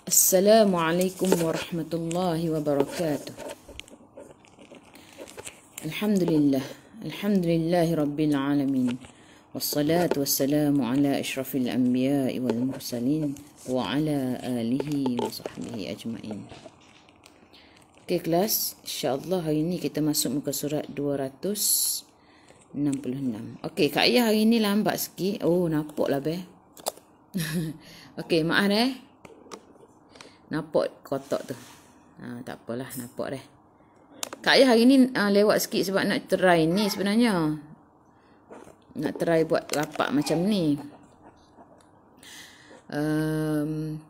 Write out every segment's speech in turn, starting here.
Assalamualaikum warahmatullahi wabarakatuh. Alhamdulillah. Alhamdulillahi rabbil alamin. Wassalatu wassalamu ala asyrafil anbiya'i wal mursalin wa ala alihi wa sahbihi ajma'in. Okey kelas, insya-Allah hari ni kita masuk muka surat 266. Okey, Kak Ayah hari ni lambat sikit. Oh, nampaklah be. Okey, maaf nampak kotak tu. Tak apalah, nampak dah. Kak Ayah hari ni lewat sikit sebab nak try ni sebenarnya. Nak try buat rapat macam ni.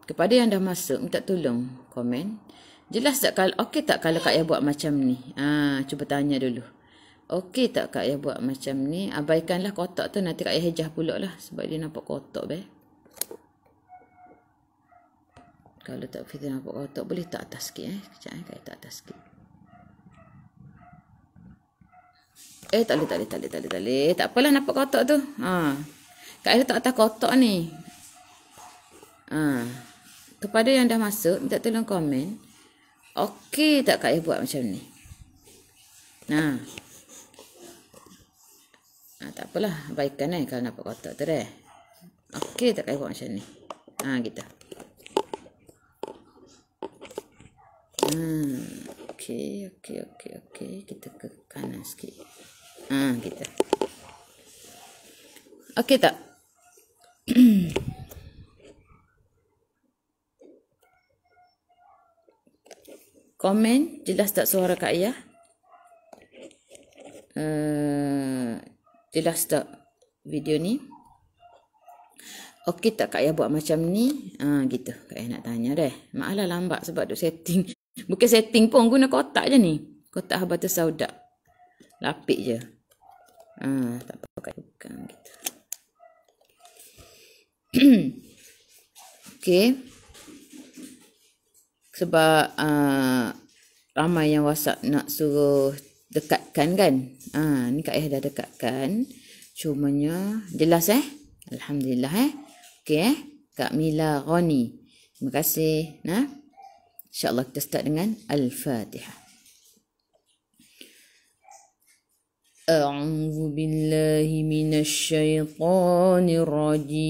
Kepada yang dah masuk, minta tolong komen. Jelas tak kalau okey tak kalau Kak Ayah buat macam ni? Cuba tanya dulu. Okey tak Kak Ayah buat macam ni? Abaikanlah kotak tu, nanti Kak Ayah hejah pula lah sebab dia nampak kotak be. Kalau tak kita nampak kotak, boleh tak atas sikit Kejap Kak Ayah tak atas sikit. Tak boleh. Tak apalah nampak kotak tu. Kak Ayah tak atas kotak ni. Kepada yang dah masuk, minta tolong komen. Okey tak Kak Ayah buat macam ni? Tak apalah, abaikan kalau nampak kotak tu dah. Okey tak Kak Ayah buat macam ni? Gitu. Okey. Kita ke kanan sikit. Gitu. Okey tak? Komen, jelas tak suara Kak Ayah? Jelas tak video ni? Okey tak Kak Ayah buat macam ni? Gitu. Kak Ayah nak tanya dah. Maaflah lambat sebab duk setting. Bukan setting pun, guna kotak je ni. Kotak habatus sauda. Lapik je. Tak apa Kak Ayah bukan gitu. Okey. Sebab ramai yang WhatsApp nak suruh dekatkan kan. Ni Kak Ayah dah dekatkan. Cumanya jelas Alhamdulillah Okey Kak Mila Ghani. Terima kasih. InsyaAllah kita start dengan Al-Fatihah. A'udzu billahi minasy syaithanir rajim.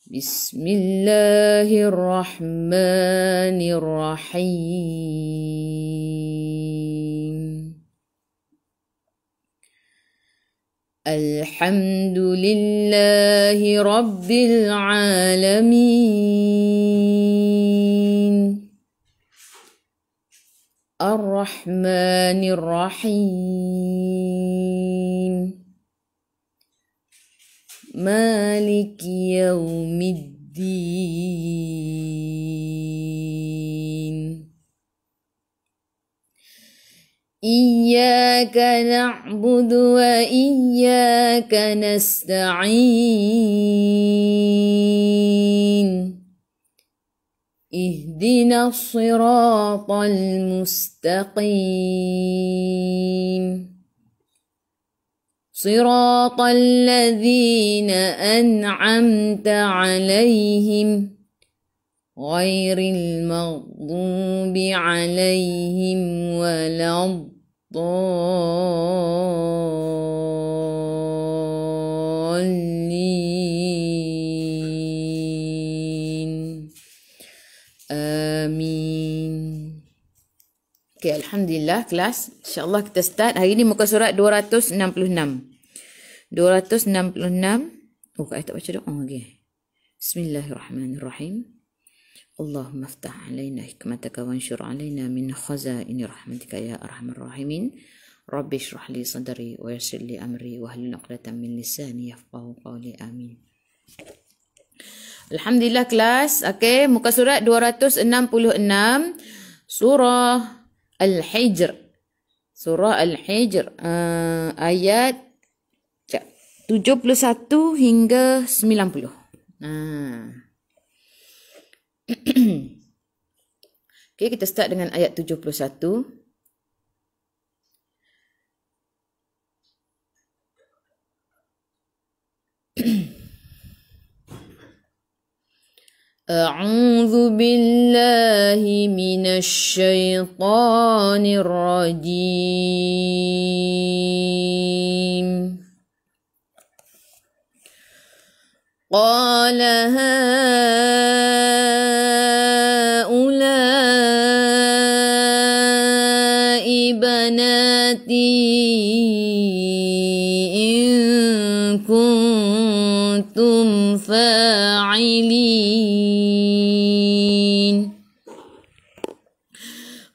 Bismillahirrahmanirrahim. Alhamdulillahi rabbil alamin. Ar-Rahmanir Rahim. Maliki yaumiddin. Iyyaka na'budu wa iyyaka nasta'in. Ihdinas siratal mustaqim. Siratal ladzina an'amta 'alaihim ghairil maghdubi 'alaihim waladdallin. Amin. Okey, alhamdulillah kelas. InsyaAllah kita start. Hari ni muka surat 266. 266. Kak Ayah tak baca doa lagi. Bismillahirrahmanirrahim. Allahumma aftah alaina hikmataka wanshur alaina min khazaini rahmatika ya arhamar rahimin. Rabbi shrah li sadri wa yassir li amri wahlul 'uqdatam min lisani yafqahu qawli. Amin. Alhamdulillah kelas. Okey, muka surat 266 surah Al-Hijr. Surah Al-Hijr ayat 71 hingga 90. Okey, kita start dengan ayat 71. A'udzu billahi minasyaitonir rajim. Qala haula'i banati in kuntum fa'ilin.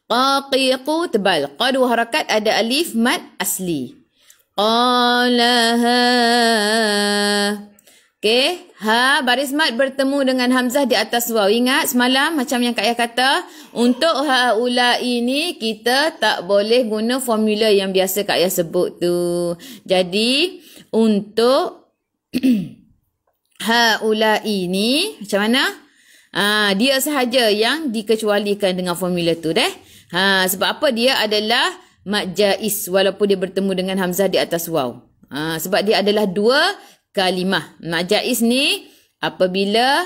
Qaqiqu tebal. Qa dua harakat, ada alif mad asli. Qalaha. Okey, ha baris mad bertemu dengan hamzah di atas waw. Ingat semalam macam yang Kak Ayah kata, untuk haula ini kita tak boleh guna formula yang biasa Kak Ayah sebut tu. Jadi untuk haula ini macam mana? Dia sahaja yang dikecualikan dengan formula tu deh. Sebab apa? Dia adalah mad jaiz walaupun dia bertemu dengan hamzah di atas waw. Sebab dia adalah dua kalimah. Mad jaiz ni apabila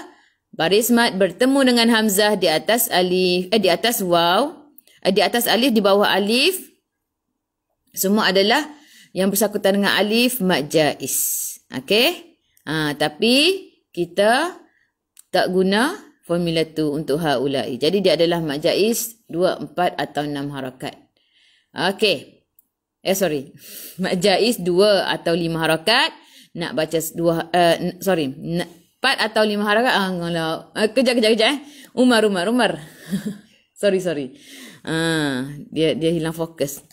baris mad bertemu dengan hamzah di atas alif, di atas waw, di atas alif, di bawah alif, semua adalah yang bersangkutan dengan alif mad jaiz. Okey? Tapi kita tak guna formula tu untuk haulai. Jadi dia adalah mad jaiz 2, 4 atau 6 harakat. Okey. Mad jaiz 2 atau 5 harakat. Nak baca 4 atau 5 harakat. Kejap. Umar. sorry. Dia hilang fokus.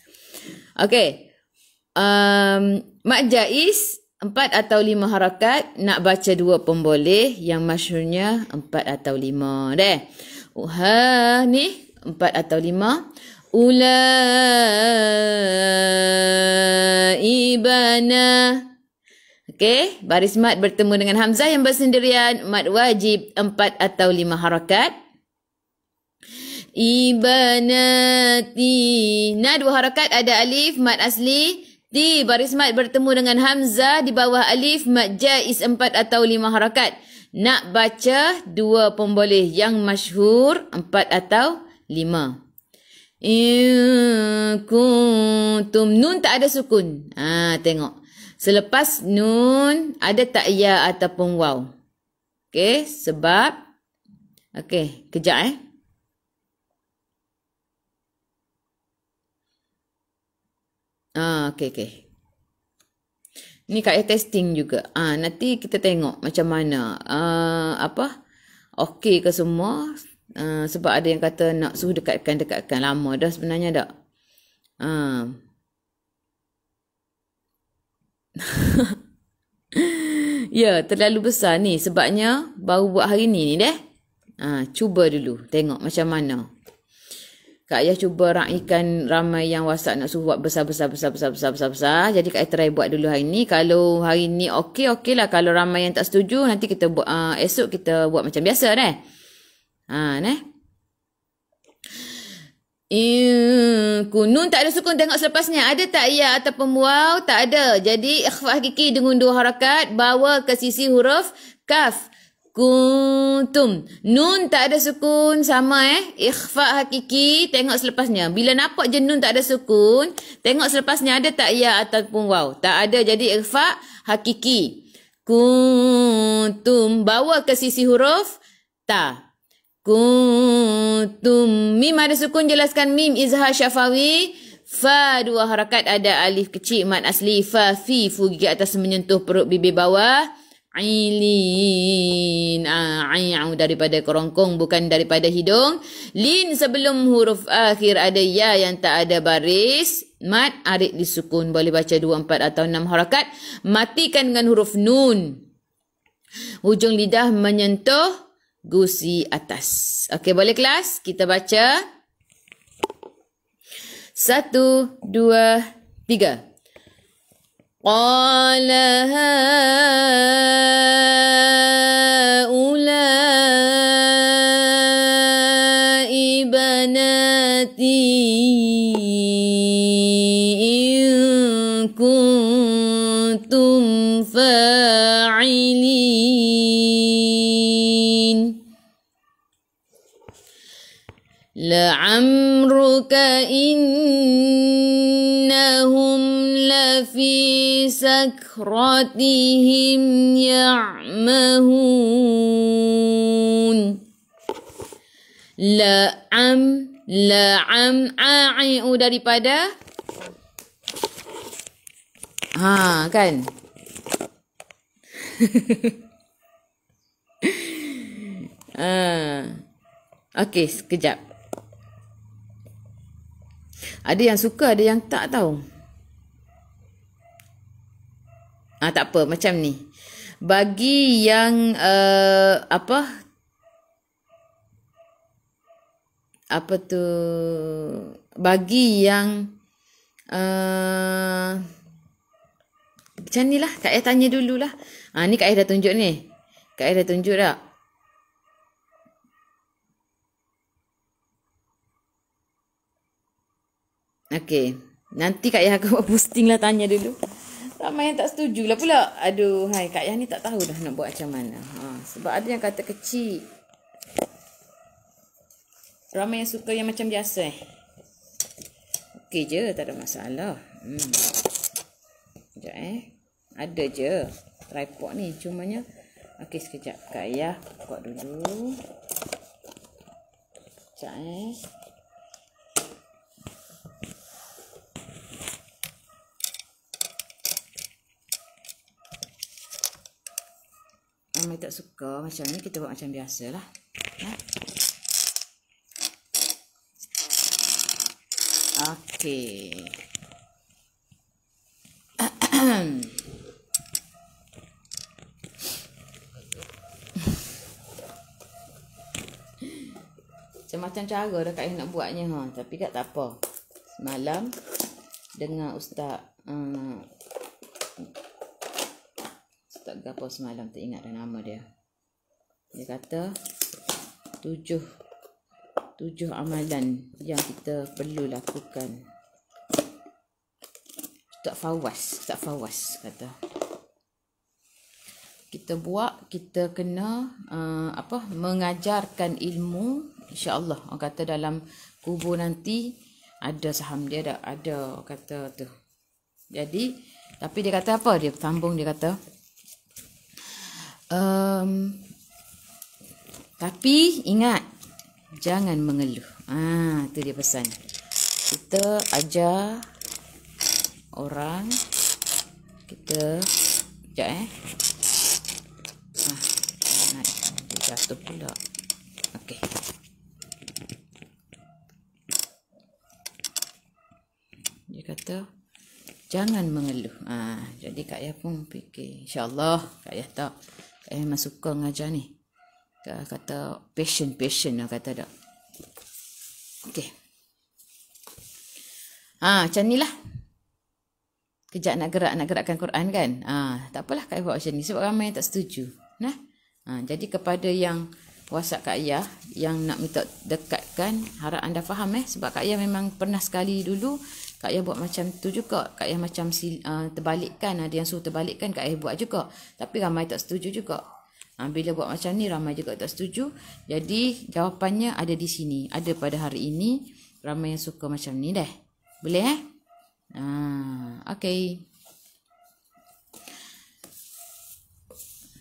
Okey. Mad jaiz 4 atau 5 harakat, nak baca 2 pun boleh, yang masyhurnya 4 atau 5 deh. Ni 4 atau 5. Ulaibana. Okey, baris mad bertemu dengan hamzah yang bersendirian, mad wajib 4 atau 5 harakat. Ibanati. Nah, 2 harakat, ada alif mad asli. Ti baris mad bertemu dengan hamzah di bawah alif, mad jaiz 4 atau 5 harakat. Nak baca 2 pun boleh, yang masyhur 4 atau 5. In kuntum. Nun tak ada sukun. Tengok. Selepas nun ada tak ya ataupun waw. Okey, sebab kejap okey. Ni Kak testing juga. Nanti kita tengok macam mana. Okey ke semua? Sebab ada yang kata nak suruh dekatkan lama dah sebenarnya dak. Ya, terlalu besar ni. Sebabnya baru buat hari ni deh. Cuba dulu. Tengok macam mana. Kak Ayah cuba raikan ramai yang WhatsApp nak suruh buat besar. Jadi Kak Ayah try buat dulu hari ni. Kalau hari ni okey lah. Kalau ramai yang tak setuju, nanti kita buat esok kita buat macam biasa deh. Nun tak ada sukun, tengok selepasnya. Ada tak ya ataupun waw? Tak ada. Jadi ikhfa hakiki dengan 2 harakat, bawa ke sisi huruf kaf. Kuntum. Nun tak ada sukun, sama ikhfa hakiki, tengok selepasnya. Bila nampak je nun tak ada sukun, tengok selepasnya ada tak ya ataupun waw? Tak ada, jadi ikhfa hakiki. Kuntum, bawa ke sisi huruf ta. Kuntum. Mim ada sukun, jelaskan mim izhar syafawi. Fa 2 harakat, ada alif kecil mad asli. Fa fi, fu gigi atas menyentuh perut bibir bawah. Ailin. Ai'u daripada kerongkong, bukan daripada hidung. Lin sebelum huruf akhir ada ya yang tak ada baris mad arid disukun. Boleh baca 2, 4 atau 6 harakat. Matikan dengan huruf nun. Hujung lidah menyentuh gusi atas. Okey, boleh kelas? Kita baca. 1, 2, 3. Qala haulai banati in kuntum fa'ilin. la'amruka innahum lafi sakratihim ya'mahun. La'am a'i'u daripada kan. Okey, sekejap. Ada yang suka, ada yang tak tahu. Tak apa, macam ni. Bagi yang bagi yang macam ni lah, Kak Ayah tanya dululah. Ni Kak Ayah dah tunjuk ni. Kak Ayah dah tunjuk tak? Okey. Nanti Kak Ayah akan buat posting lah, tanya dulu. Ramai yang tak setuju lah pula. Aduh, Kak Ayah ni tak tahu dah nak buat macam mana. Sebab ada yang kata kecil. Ramai yang suka yang macam biasa. Okey je, tak ada masalah. Sekejap Ada je tripod ni. Cumanya, okey sekejap. Kak Ayah buat dulu. Sekejap Ramai tak suka macam ni, kita buat macam biasa lah. Okey. Macam-macam cara dah Kak Ayah nak buatnya. Tapi Kak tak apa. Semalam dengar Ustaz apa semalam, tak ingat dah nama dia. Dia kata 7 amalan yang kita perlu lakukan. Tak Fawaz kata. Kita buat, kita kena mengajarkan ilmu, insya-Allah. Orang kata dalam kubur nanti ada saham dia, ada kata tu. Jadi, tapi dia kata apa? Dia sambung, dia kata tapi ingat, jangan mengeluh. Tu dia pesan. Kita ajar orang, kita sekejap dia jatuh pula. Okey. Dia kata jangan mengeluh. Jadi Kak Ayah pun fikir, insya-Allah Kak Ayah tak. Kak Ayah memang suka mengajar ni. Kata passion kata dak. Okey. Macam ni lah. Kejap nak gerakkan Quran kan. Tak apalah Kak Ayah buat macam ni sebab ramai yang tak setuju. Jadi kepada yang WhatsApp Kak Ayah yang nak minta dekatkan, harap anda faham sebab Kak Ayah memang pernah sekali dulu Kak Ayah buat macam tu juga. Kak Ayah macam terbalikkan, ada yang suruh terbalikkan, Kak Ayah buat juga. Tapi ramai tak setuju juga. Bila buat macam ni ramai juga tak setuju. Jadi jawapannya ada di sini. Ada pada hari ini ramai yang suka macam ni dah. Boleh okey.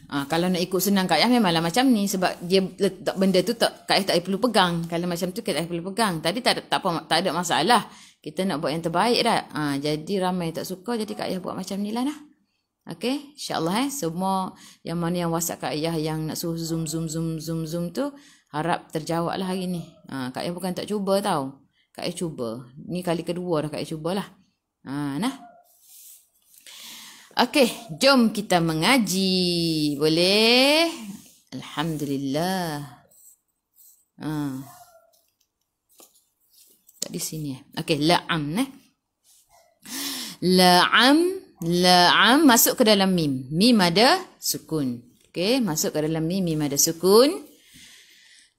Kalau nak ikut senang Kak Ayah memanglah macam ni sebab dia letak benda tu Kak Ayah tak perlu pegang. Kalau macam tu Kak Ayah perlu pegang. Tadi tak ada masalah. Kita nak buat yang terbaik dah. Jadi ramai tak suka, jadi Kak Ayah buat macam ni lah Okey, insya-Allah semua yang mana yang WhatsApp Kak Ayah yang nak suruh zoom tu harap terjawab lah hari ni. Kak Ayah bukan tak cuba tau. Kak Ayah cuba. Ni kali kedua dah Kak Ayah cubalah. Okey, jom kita mengaji. Boleh? Alhamdulillah. Tak di sini. Okey, la'am La'am masuk ke dalam mim. Mim ada sukun. Okey, masuk ke dalam mim ada sukun.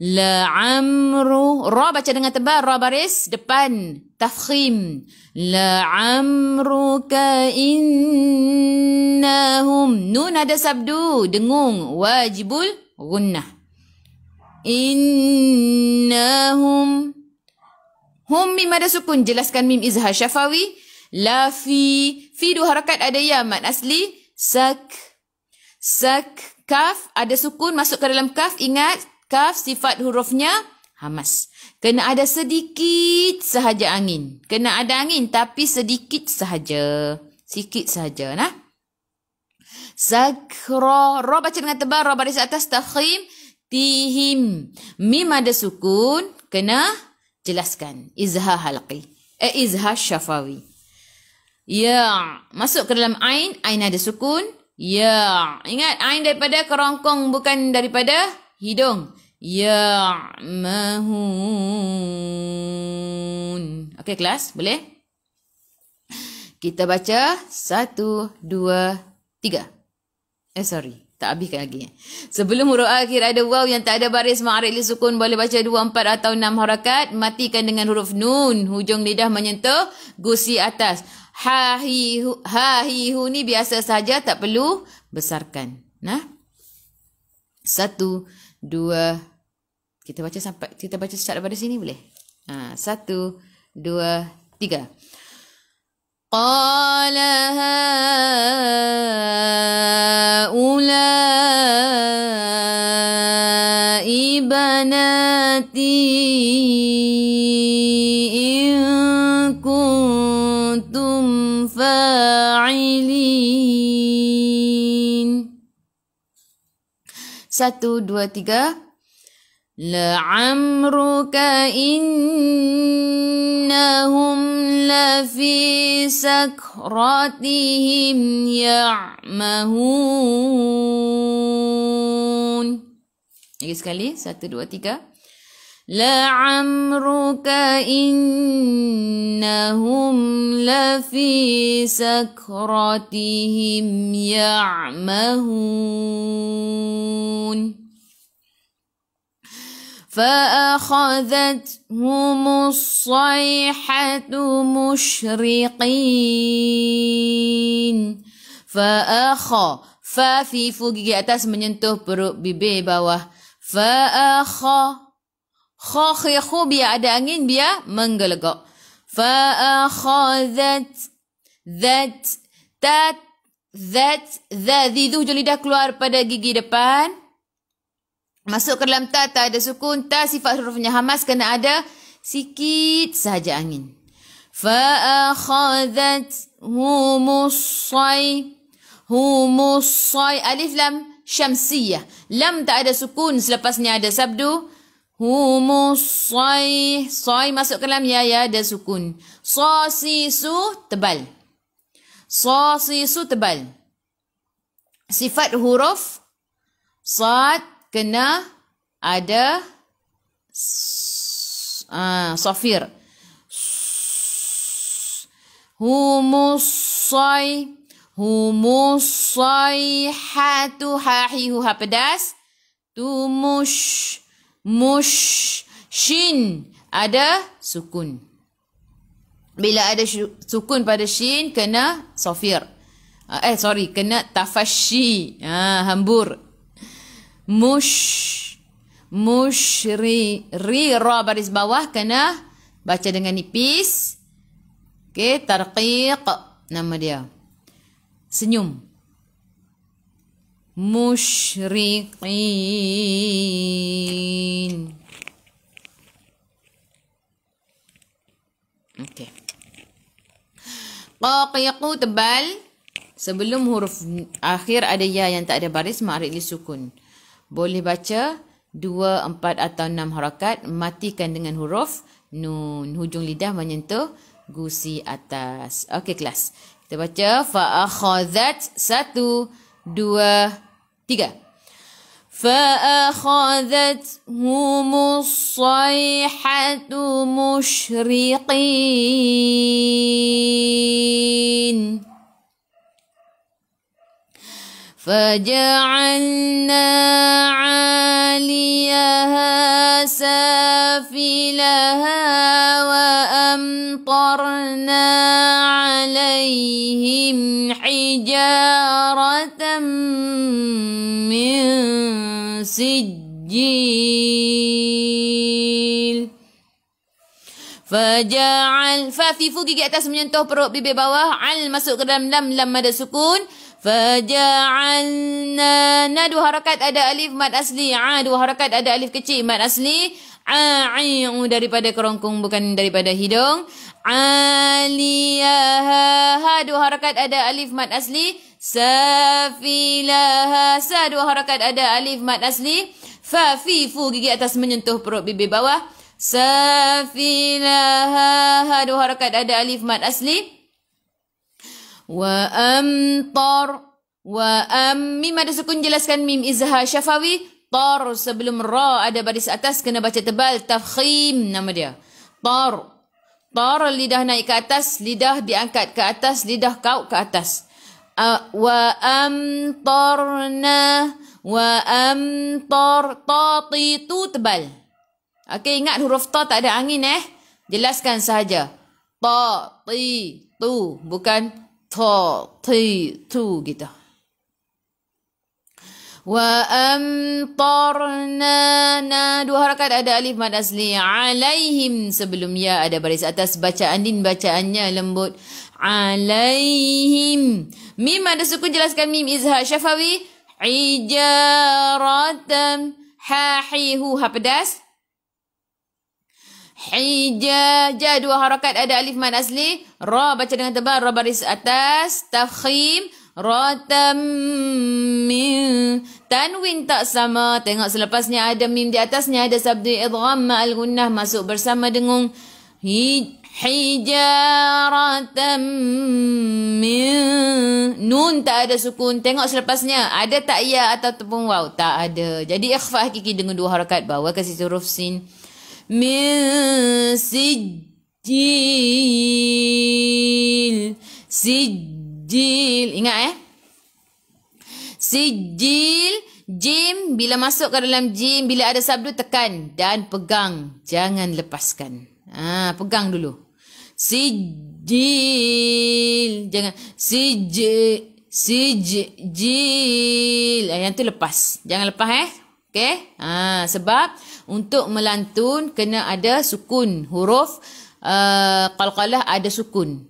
La'amru, ra baca dengan tebal, ra baris depan tafkhim. La'amruka innahum, nun ada sabdu, dengung, wajibul gunnah. Innahum Hum mim ada sukun. Jelaskan mim izhar syafawi. La fi. Fi dua harakat ada ya mad asli. Sak. Kaf ada sukun masuk ke dalam kaf. Ingat kaf sifat hurufnya hamas. Kena ada sedikit sahaja angin. Kena ada angin tapi sedikit sahaja. Sikit sahaja nah. Sakra. Ra baca dengan tebal. Ra baris atas tafkhim. Tihim. Mim ada sukun. Kena jelaskan. Izhar halqi. Izhar syafawi. Ya. Masuk ke dalam ain. Ain ada sukun. Ya. Ingat ain daripada kerongkong bukan daripada hidung. Ya. Mahun. Okey kelas? Boleh? Kita baca. 1, 2, 3. Sorry. Tak habiskan lagi. Sebelum huruf akhir ada waw yang tak ada baris ma'arid li sukun. Boleh baca 2, 4 atau 6 harakat. Matikan dengan huruf nun. Hujung lidah menyentuh gusi atas. Ha, hi, hu ni biasa saja. Tak perlu besarkan. Nah. 1, 2. Kita baca start daripada sini boleh? 1, 2, 3. قال هؤلاء بناتي إن كنتم فاعلين 1, 2, 3 لعمرك إنهم لفي سكرتهم يعمهون. Lagi sekali. 1, 2, 3. لعمرك إنهم لفي سكرتهم يعمهون. فأخذتهم الصيحة مشرقين. Fa fi fu gigi atas menyentuh perut bibir bawah. Khu biar ada angin biar menggelegak. Zidu hujung lidah keluar pada gigi depan. Masuk ke dalam ta ada sukun. Ta sifat hurufnya hamas kena ada sikit sahaja angin. Humusai. Alif lam syamsiyah. Lam tak ada sukun. Selepasnya ada sabdu. Humusai. Sai masuk ke dalam ya ada sukun. Sasisu tebal. Sifat huruf sad kena ada safir. Humusayhatu hahihu ha pedas. Shin ada sukun. Bila ada sukun pada shin kena safir. Kena tafashi. Hambur. Ri ra baris bawah kena baca dengan nipis. Okey, tarqiq nama dia. Senyum. Musyriqin. Okey. Qaqiqu tebal. Sebelum huruf akhir ada ya yang tak ada baris ma'arid li sukun. Boleh baca 2, 4 atau 6 harakat. Matikan dengan huruf nun. Hujung lidah menyentuh gusi atas. Okey kelas. Kita baca. Fa'akhazat. 1, 2, 3. فأخذتهم الصيحة مشرقين فجعلنا عاليها سافلها وأمطرنا عليهم حجارة من سجيل Faja'al. Fa fi fu gigi atas menyentuh perut bibir bawah. Al masuk ke dalam lam. Lam ada sukun. Faja'alna. Na dua harakat ada alif mad asli. A dua harakat ada alif kecil mad asli. A'i'u daripada kerongkong bukan daripada hidung. Aliyaha. Ha dua harakat ada alif mad asli. Safilaha. Sa dua harakat ada alif mad asli. Fa fi fu gigi atas menyentuh perut bibir bawah. Safilaha. Ha dua harakat ada alif mad asli. Wa amtar. Wa mim ada sukun jelaskan mim izhar syafawi. Tar sebelum ra ada baris atas kena baca tebal. Tafkhim nama dia. Tar. Tar lidah naik ke atas, lidah diangkat ke atas, lidah kau ke atas. Wa amtarna. Wa amtar. Ta ti tu tebal. Okey, ingat huruf ta tak ada angin Jelaskan sahaja. Ta ti tu bukan ta ti tu gitu. Wa amtarna. Na dua harakat ada alif mad asli. Alaihim sebelum ya ada baris atas. Bacaan din bacaannya lembut. Alaihim. Mim ada sukun jelaskan mim izhar syafawi. Hijaratam. Ha hi hu ha pedas. Hijaja dua harakat ada alif mad asli. Ra baca dengan tebal. Ra baris atas. Tafkhim. Ratam min. Tanwin tak sama. Tengok selepasnya ada mim di atasnya. Ada sabdu idgham ma'al gunnah. Masuk bersama dengung. Hijaratam min. Nun tak ada sukun. Tengok selepasnya. Ada tak ya ataupun waw? Tak ada. Jadi ikhfa hakiki dengan dua harakat. Bawa kasih huruf sin. Min sijil. Sijil. Ingat Sijil. Jim. Bila masuk ke dalam jim. Bila ada sabdu tekan. Dan pegang. Jangan lepaskan. Pegang dulu. Sijil. Jangan. Sijil. Yang tu lepas. Jangan lepas Okey. Sebab untuk melantun kena ada sukun. Huruf qalqalah ada sukun.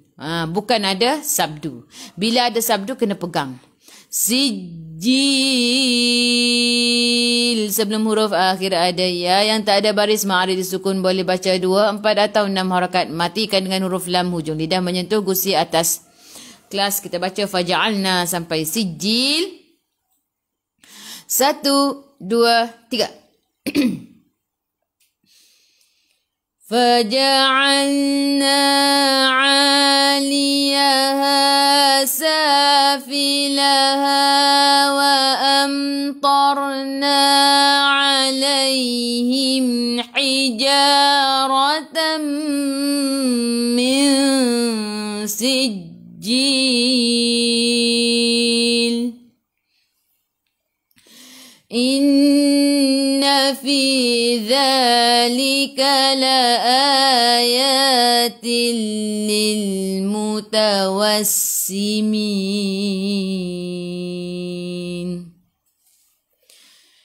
Bukan ada sabdu. Bila ada sabdu kena pegang. Sijil. Sebelum huruf akhir ada ya. Yang tak ada baris ma'arij sukun boleh baca 2, 4 atau 6 harakat. Matikan dengan huruf lam hujung lidah menyentuh gusi atas. Kelas kita baca faja'alna sampai sijil. 1, 2, 3. Faja'alna 'aliyaha safilaha wa amtarna 'alayhim hijaratan min sijil. Inna fi dhalika la ayatin lil mutawassimin.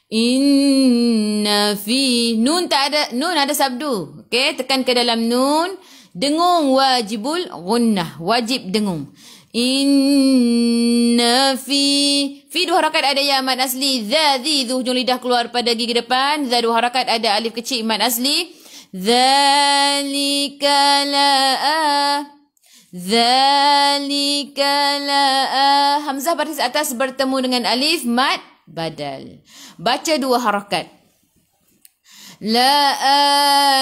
Inna fi. Nun tak ada. Nun ada sabdu. Okey, tekan ke dalam nun. Dengung wajibul gunnah. Wajib dengung. Inna fi. Fi dua harakat ada ya mad asli. Dha dhi dhu hujung lidah keluar pada gigi depan. Dha dua harakat ada alif kecil mad asli. Dzalika la. Dzalika la. Hamzah baris atas bertemu dengan alif mad badal. Baca dua harakat. La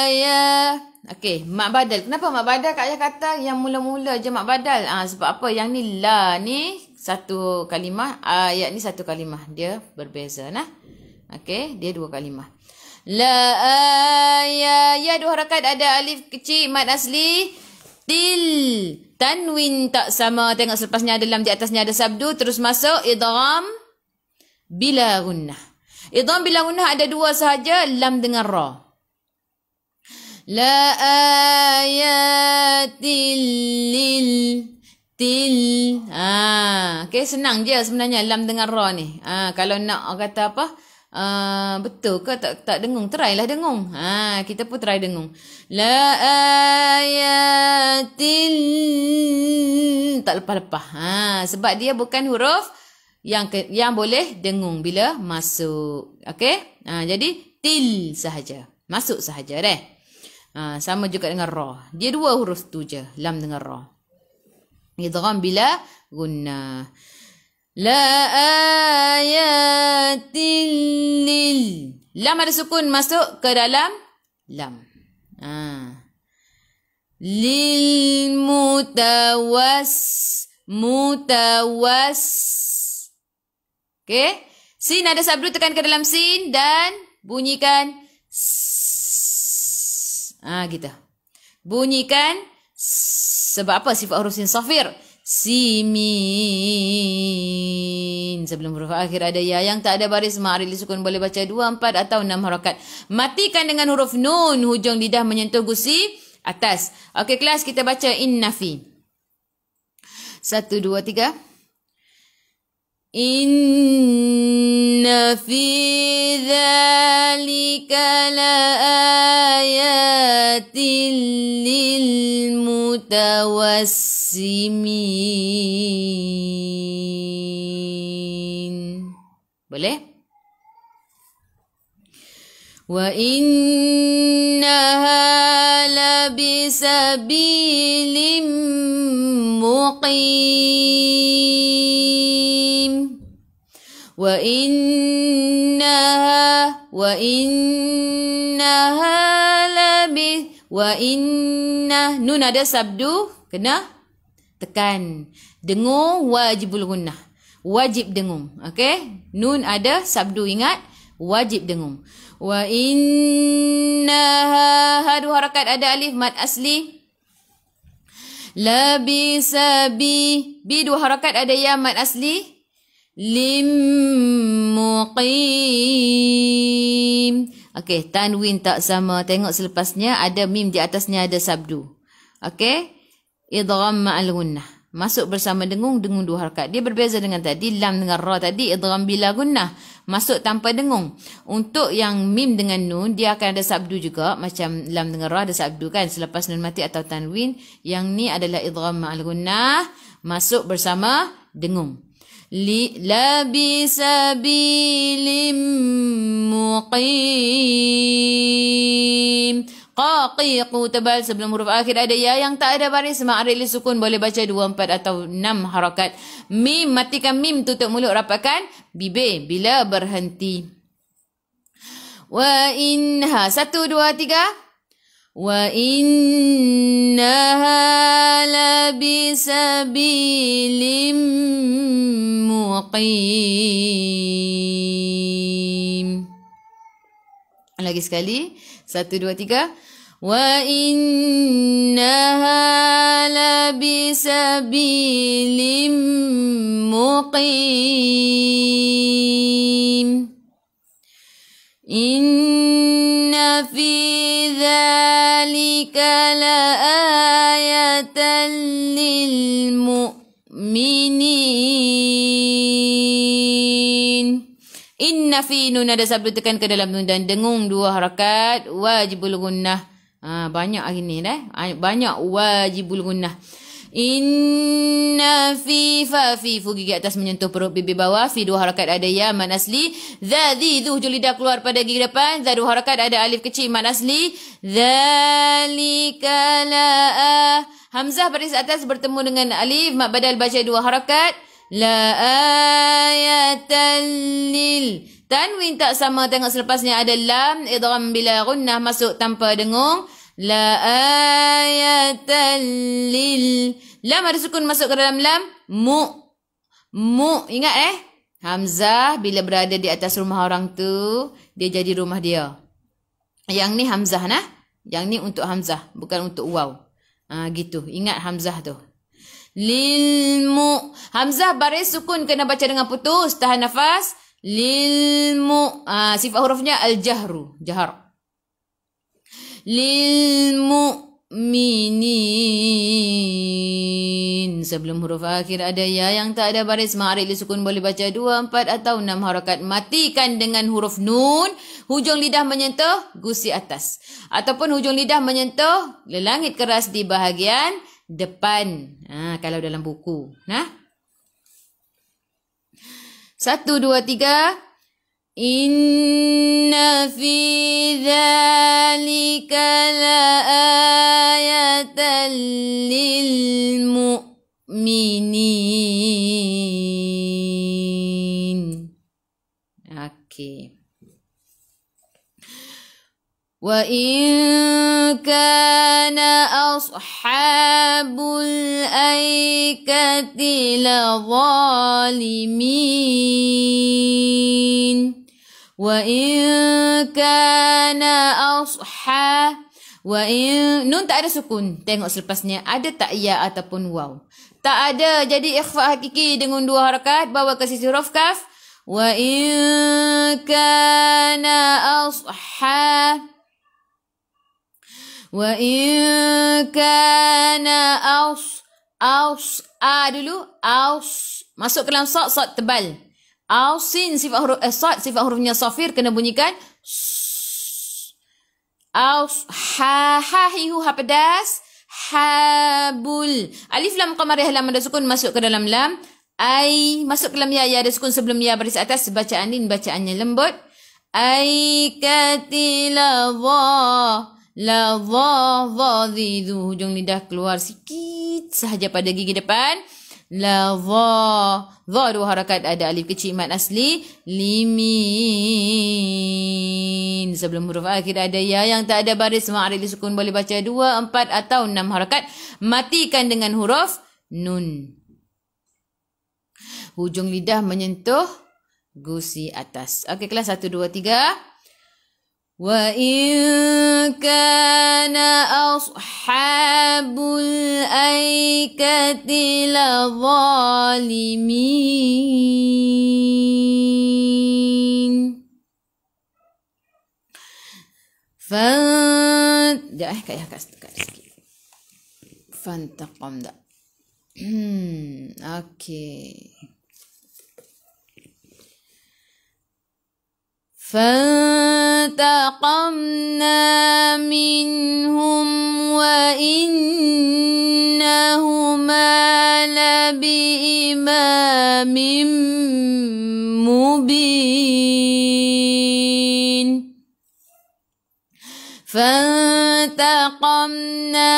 ayah. Okey, mak badal. Kenapa mak badal Kak Ayah kata yang mula-mula je mak badal? Sebab apa? Yang ni la ni satu kalimah, ayat ni satu kalimah. Dia berbeza nah. Okey, dia dua kalimah. La ayah. Ya dua harakat ada alif kecil mad asli. Til. Tanwin tak sama. Tengok selepasnya ada lam, di atasnya ada sabdu. Terus masuk idgham bila gunnah. Idgham bila gunnah ada dua sahaja, lam dengan ra. La ayatil lil til. Okey, senang je sebenarnya lam dengan ra ni. Kalau nak kata apa? Betul ke tak dengung? Try lah dengung. Kita pun try dengung. La ayatil. Tak lepas-lepas. Sebab dia bukan huruf yang boleh dengung bila masuk. Okey? Jadi til sahaja. Masuk sahaja deh. Sama juga dengan ra. Dia dua huruf tu je, lam dengan ra. Idgham bila gunnah. La ayatil lil. Lam ada sukun masuk ke dalam lam. Lil mutawas. Okey. Sin ada sabdu, tekan ke dalam sin dan bunyikan gitu. Bunyikan sebab apa sifat huruf sin safir? Simin. Sebelum huruf akhir ada ya yang tak ada baris ma'ril sukun, boleh baca 2, 4 atau 6 harakat. Matikan dengan huruf nun, hujung lidah menyentuh gusi atas. Okey kelas, kita baca inna fi. 1, 2, 3. Inna fi dzalika la ayatin lil mutawassimin. Boleh? Wa innaha labisabilim muqim. Wa innaha nun ada sabdu, kena tekan. Dengung wajibul gunnah. Wajib dengung. Okey? Nun ada sabdu, ingat, wajib dengung. Wa innaha dua harakat, ada alif mad asli. Labisabi dua harakat, ada ya mad asli. Lim muqim. Okey, tanwin tak sama. Tengok selepasnya ada mim di atasnya, ada sabdu. Okey? Idgham ma'al gunnah. Masuk bersama dengung, dengung dua harakat. Dia berbeza dengan tadi, lam dengan ra tadi idgham bila gunnah. Masuk tanpa dengung. Untuk yang mim dengan nun, dia akan ada sabdu juga. Macam lam dengan ra ada sabdu kan, selepas nun mati atau tanwin. Yang ni adalah idgham ma'al gunnah. Masuk bersama dengung. Labisabilim muqim. Qaqiqu tebal, sebelum huruf akhir ada ya yang tak ada baris ma'ril sukun, boleh baca 2, 4 atau 6 harakat. Mim, matikan mim, tutup mulut, rapatkan bibir bila berhenti. Wa inha 1, 2, 3. Wa innaha labisabilim muqim. Lagi sekali. 1, 2, 3. Wa innaha labisabilim muqim. Inna fi dzalika la ayatan lil mu'minin. Inna fi nun ada sabdu, tekan ke dalam nun dan dengung dua harakat. Wajibul gunnah. Banyak hari ni dah. Banyak wajibul gunnah. Inna fi fa fi fu gigi atas menyentuh perut bibir bawah. Fi dua harakat ada ya mad asli. Dza dzi dzu hujung lidah keluar pada gigi depan. Za dua harakat ada alif kecil mad asli. Dzalika la hamzah baris atas bertemu dengan alif mad badal baca dua harakat. La ayatan lil. Tanwin tak sama, tengok selepasnya ada lam idgham bila gunnah, masuk tanpa dengung. La ayatan lil. Lam ada sukun masuk ke dalam lam. Mu. Ingat hamzah bila berada di atas rumah orang tu, dia jadi rumah dia. Yang ni hamzah nah. Yang ni untuk hamzah, bukan untuk waw. Gitu. Ingat hamzah tu. Lilmu. Hamzah baris sukun kena baca dengan putus, tahan nafas. Lilmu. Sifat hurufnya al-jahru. Jahar. Lilmu mu'minin. Sebelum huruf akhir ada ya yang tak ada baris ma'arif li sukun, boleh baca 2, 4 atau 6 harakat. Matikan dengan huruf nun, hujung lidah menyentuh gusi atas. Ataupun hujung lidah menyentuh langit keras di bahagian depan. Kalau dalam buku. 1, 2, 3. Inna fi dzalika laayatan lil mu'minin. Okey. Wa in kana ashabul aikati la zalimin. Wa in kana nun tak ada sukun. Tengok selepasnya ada tak ya ataupun waw. Tak ada, jadi ikhfa hakiki dengan 2 harakat bawa ke sisi huruf kaf. Wa in kana dulu masuk ke dalam sod tebal. Sin sifat huruf sad sifat hurufnya safir kena bunyikan hihu pedas habul. Alif lam qamariyah lam ada sukun masuk ke dalam lam. Masuk ke dalam ya ada sukun sebelum ya baris atas. Bacaan ini bacaannya lembut. Katila la dhidu, hujung lidah keluar sikit sahaja pada gigi depan. La dha 2 harakat, ada alif kecil mad asli. Limin. Sebelum huruf akhir ada ya yang tak ada baris ma'arif li sukun, boleh baca 2, 4 atau 6 harakat. Matikan dengan huruf nun. Hujung lidah menyentuh gusi atas. Okey, kelas 1, 2, 3. Wa in kana ashabul aikati la zalimin. Fantaqam dah. Okey. فانتقمنا منهم وإنهما لبإمام مبين. فانتقمنا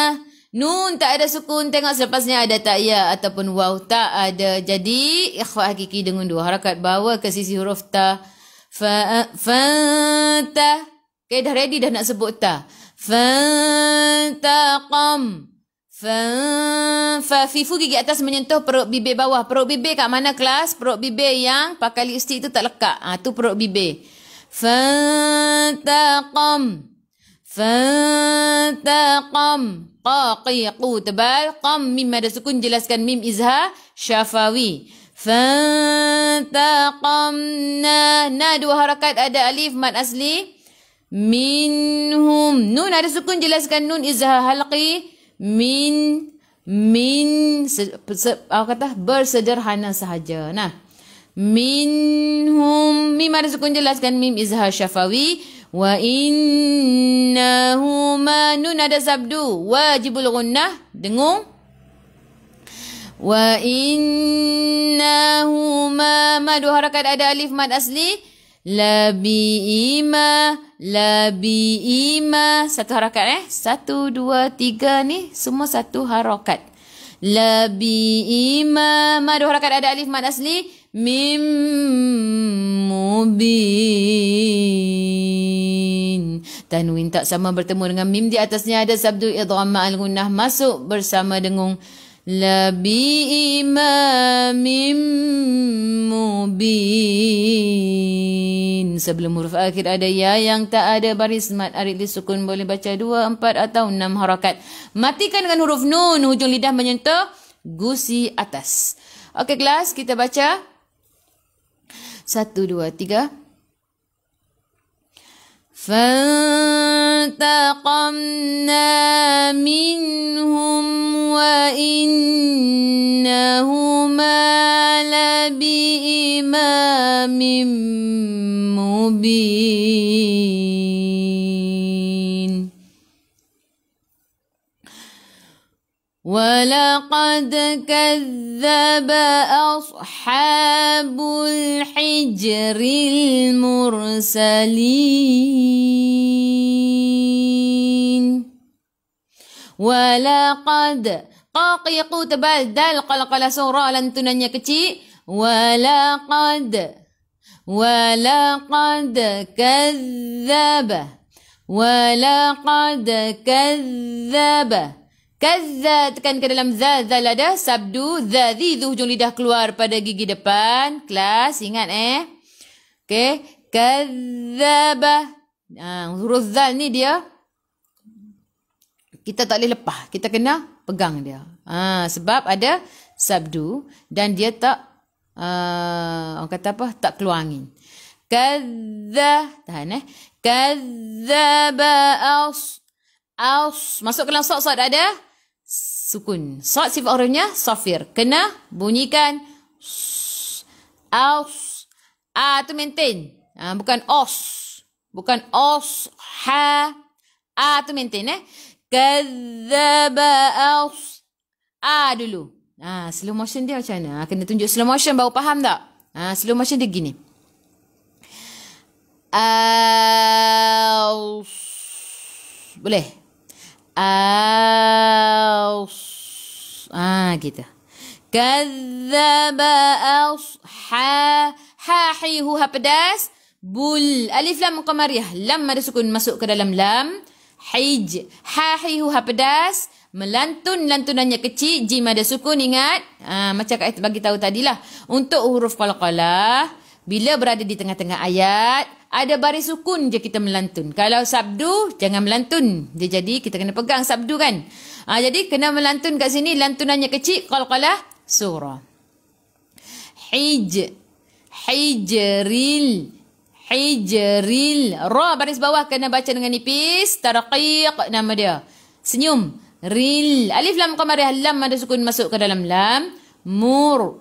nun tak ada sukun, tengok selepasnya ada tak ya ataupun waw, tak ada. Jadi ikhfa hakiki dengan 2 harakat bawa ke sisi huruf ta. Fanta. Okay, dah ready dah nak sebut ta. Fantaqam. Fifu gigi atas menyentuh perut bibir bawah. Perut bibir kat mana kelas? Perut bibir yang pakai lipstick tu tak lekat. Tu perut bibir. Fantaqam. Qaqiqu tebal. Qam mim ada sukun, jelaskan mim izhar syafawi. Fantaqamna. 2 harakat, ada alif mad asli. Minhum. Nun ada sukun, jelaskan nun izhar halqi. Bersederhana sahaja. Minhum. Mim ada sukun, jelaskan mim izhar syafawi. Wa innahuma. Nun ada sabdu. Wajibul gunnah. Dengung. Wa innahuma. 2 harakat, ada alif mad asli. Labi'ima. 1 harakat 1, 2, 3 ni semua 1 harakat. Labi'ima. 2 harakat, ada alif mad asli. Mim mubin. Tanwin tak sama bertemu dengan mim, di atasnya ada sabdu idgham ma'al gunnah masuk bersama dengung. Labi imamim mubin. Sebelum huruf akhir ada ya yang tak ada baris mad arid li sukun, boleh baca 2, 4 atau 6 harakat. Matikan dengan huruf nun, hujung lidah menyentuh gusi atas. Okey kelas, kita baca 1, 2, 3. فانتقمنا منهم وإنهما لبإمام مبين ولقد كذب أصحاب الحجر المرسلين ولقد qaqiqu tebal dal qala surah lantunannya kecil walaqad kadzdzaba kazza tekan ke dalam za zal ada sabdu za zi hujung lidah keluar pada gigi depan kelas ingat okey kadzdzaba huruf zal ni dia kita tak boleh lepas kita kena pegang dia sebab ada sabdu dan dia tak orang kata apa tak keluar angin tahan kadzdzaba masuk ke dalam sad ada sukun. Sad sifat hurufnya safir. Kena bunyikan tu maintain. Bukan bukan tu maintain kadzdzaba dulu. Slow motion dia macam mana? Kena tunjuk slow motion baru faham tak? Slow motion dia gini. Boleh? Gitu. Kadzdzaba hu ha pedas bul alif lam qamariyah lam ada sukun masuk ke dalam lam hu ha pedas melantun lantunannya kecil jim ada sukun ingat macam Kak bagi tahu tadilah untuk huruf qalqalah bila berada di tengah-tengah ayat ada baris sukun je kita melantun. Kalau sabdu jangan melantun. Dia jadi kita kena pegang sabdu kan. Jadi kena melantun kat sini lantunannya kecil qalqalah surah. Hijril. Ra baris bawah kena baca dengan nipis. Tarqiq nama dia. Senyum. Ril. Alif lam qamariyah lam ada sukun masuk ke dalam lam. Mur.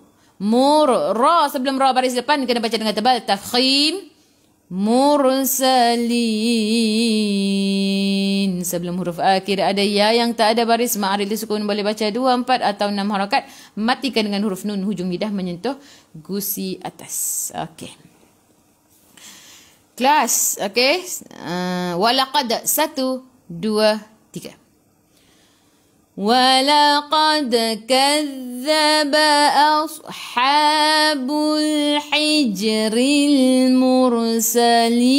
Ra sebelum ra baris depan kena baca dengan tebal. Tafkhim. Mursalin. Sebelum huruf akhir ada ya yang tak ada baris ma'aril sukun boleh baca 2, 4 atau 6 harakat. Matikan dengan huruf nun hujung lidah menyentuh gusi atas. Okey. Kelas, okey. Walaqad 1 2 3. ولقد كذب أصحاب الحجر المرسلين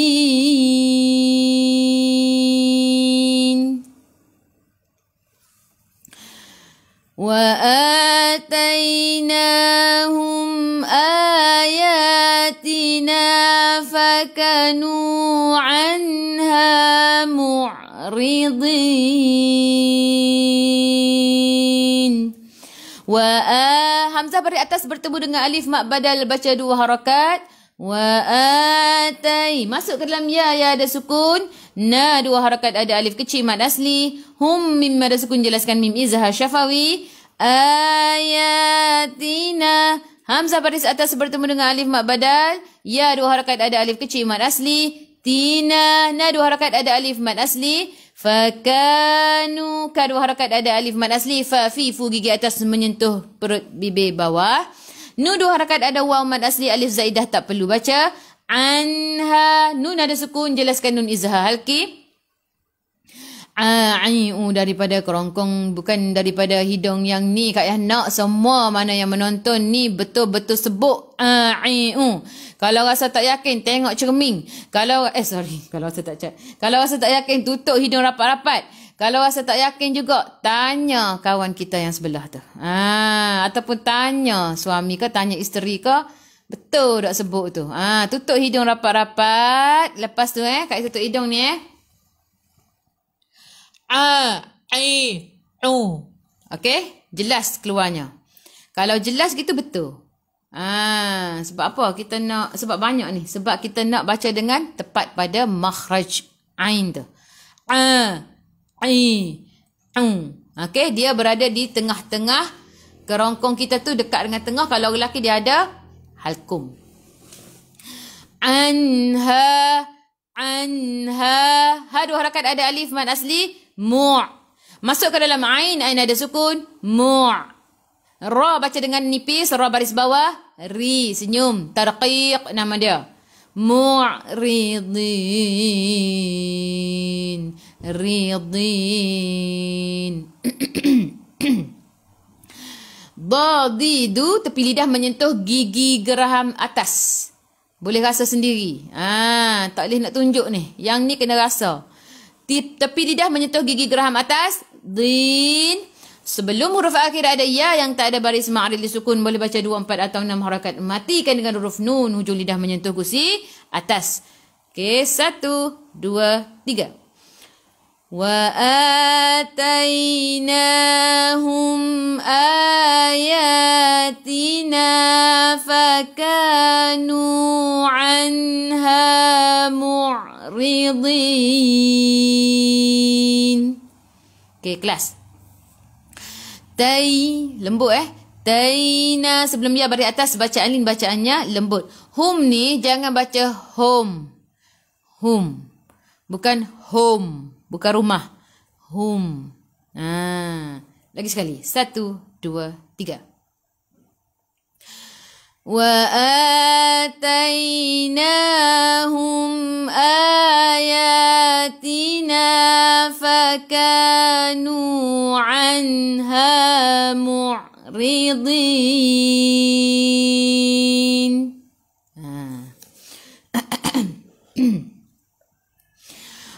وآتيناهم آياتنا فكانوا عنها معرضين. Hamzah bari atas bertemu dengan alif mak badal baca 2 harakat. Masuk ke dalam ya ada sukun. 2 harakat ada alif kecil mad asli. Hum mim ada sukun jelaskan mim izhar syafawi. Ayatina. Hamzah baris atas bertemu dengan alif mak badal. Ya 2 harakat ada alif kecil mad asli. Tina. 2 harakat ada alif mad asli. Fakanu. 2 harakat ada alif mad asli. Fi fu gigi atas menyentuh perut bibir bawah. 2 harakat ada waw mad asli alif zaidah tak perlu baca. Anha. Nun ada sukun jelaskan nun izhar halki. Daripada kerongkong bukan daripada hidung yang ni Kak Yah nak semua mana yang menonton ni betul-betul sebut kalau rasa tak yakin tengok cermin kalau rasa tak yakin tutup hidung rapat-rapat kalau rasa tak yakin juga tanya kawan kita yang sebelah tu ataupun tanya suami ke tanya isteri ke betul tak sebut tu tutup hidung rapat-rapat lepas tu Kak tutup hidung ni okey, jelas keluarnya. Kalau jelas gitu betul. Sebab apa kita nak sebab banyak ni. Sebab kita nak baca dengan tepat pada makhraj. Ain tu. Okey, dia berada di tengah-tengah kerongkong kita tu, dekat dengan tengah. Kalau lelaki dia ada halkum. Anha. Ha dua harakat, ada alif mad asli mu'. Masuk ke dalam ain ada sukun mu'. Ra baca dengan nipis, ra baris bawah, ri senyum, tarqiq nama dia. Mu'ridin. Dadidu, tepi lidah menyentuh gigi geraham atas. Boleh rasa sendiri. Tak boleh nak tunjuk ni. Yang ni kena rasa. Tepi lidah menyentuh gigi geraham atas. Din. Sebelum huruf akhir ada ya yang tak ada baris ma'ril disukun. Boleh baca 2, 4 atau 6 harakat. Matikan dengan huruf nun. Hujung lidah menyentuh gusi atas. Okey, 1, 2, 3. Wa atainahum ayatina fakanu anha mu'ridin. Okey, kelas. Lembut Taina, sebelum ya baris atas baca alin, bacaannya lembut. Hum ni jangan baca home. Hum. Bukan home. Bukan rumah. Hum. Lagi sekali. 1, 2, 3. Wa atainahum ayatina fakanu anha mu'ridin.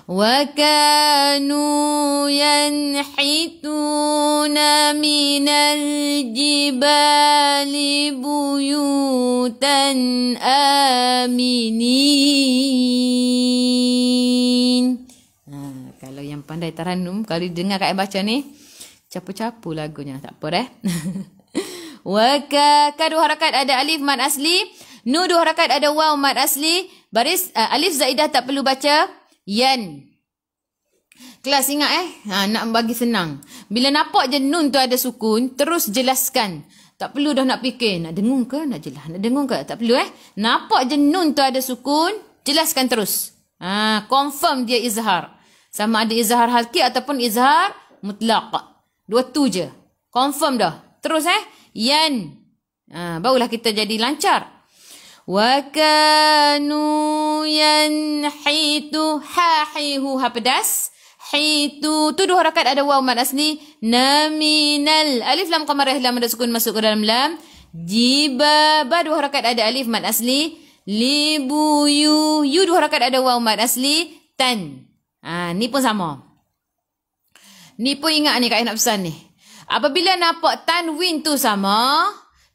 Wa kanu yanhituna minal jibali buyutan aminin. Kalau yang pandai taranum, kalau dengar kat baca ni, capu-capu lagunya. Tak apa Wa ka dua harakat ada alif mad asli. Nu dua harakat ada waw mad asli. Baris alif zaidah tak perlu baca. Yan. Kelas ingat nak bagi senang. Bila nampak je nun tu ada sukun, terus jelaskan. Tak perlu dah nak fikir, nak dengung ke, nak jelas, nak dengung ke, tak perlu Nampak je nun tu ada sukun, jelaskan terus. Confirm dia izhar. Sama ada izhar halki ataupun izhar mutlaq. Dua tu je. Confirm dah. Terus yan. Barulah kita jadi lancar. Wa kanu yanhitu hahihu ha pedas. Hitu tu dua harakat ada waw mad asli. Naminal alif lam qamarah lam ada sukun masuk ke dalam lam. Jiba ba dua harakat ada alif mad asli. Libuyu yu dua harakat ada waw mad asli. Tan. Ni pun sama. Ni pun ingat ni Kak nak pesan ni. Apabila nampak tanwin tu sama,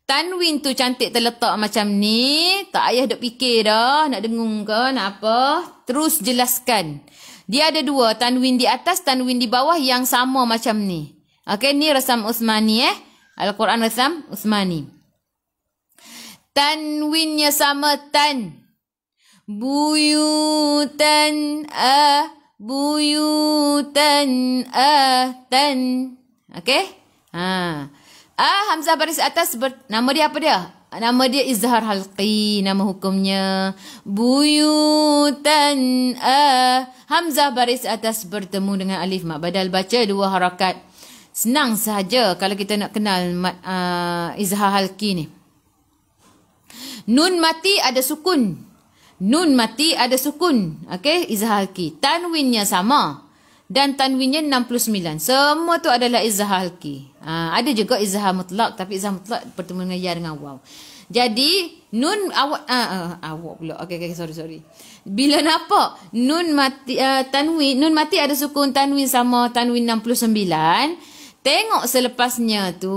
tanwin tu cantik terletak macam ni, tak payah duk fikir dah, nak dengung ke, nak apa, terus jelaskan. Dia ada dua, tanwin di atas, tanwin di bawah yang sama macam ni. Okey, ni Rasam Uthmani Al-Quran Rasam Uthmani. Tanwinnya sama tan. Buyutan buyutan tan. Okey? Hamzah baris atas nama dia apa dia? Nama dia izhar halqi, nama hukumnya. Buyutan Hamzah baris atas bertemu dengan alif mak badal, baca dua harakat. Senang sahaja kalau kita nak kenal izhar halqi ni. Nun mati ada sukun. Nun mati ada sukun. Okey, izhar halqi. Tanwinnya sama. Dan tanwinnya 69. Semua tu adalah izhar halqi. Ada juga izhar mutlak, tapi izhar mutlak bertemu dengan ya dengan waw. Jadi nun awak pula. Okey, sorry. Bila nampak nun mati nun mati ada sukun, tanwin sama, tanwin 69, tengok selepasnya tu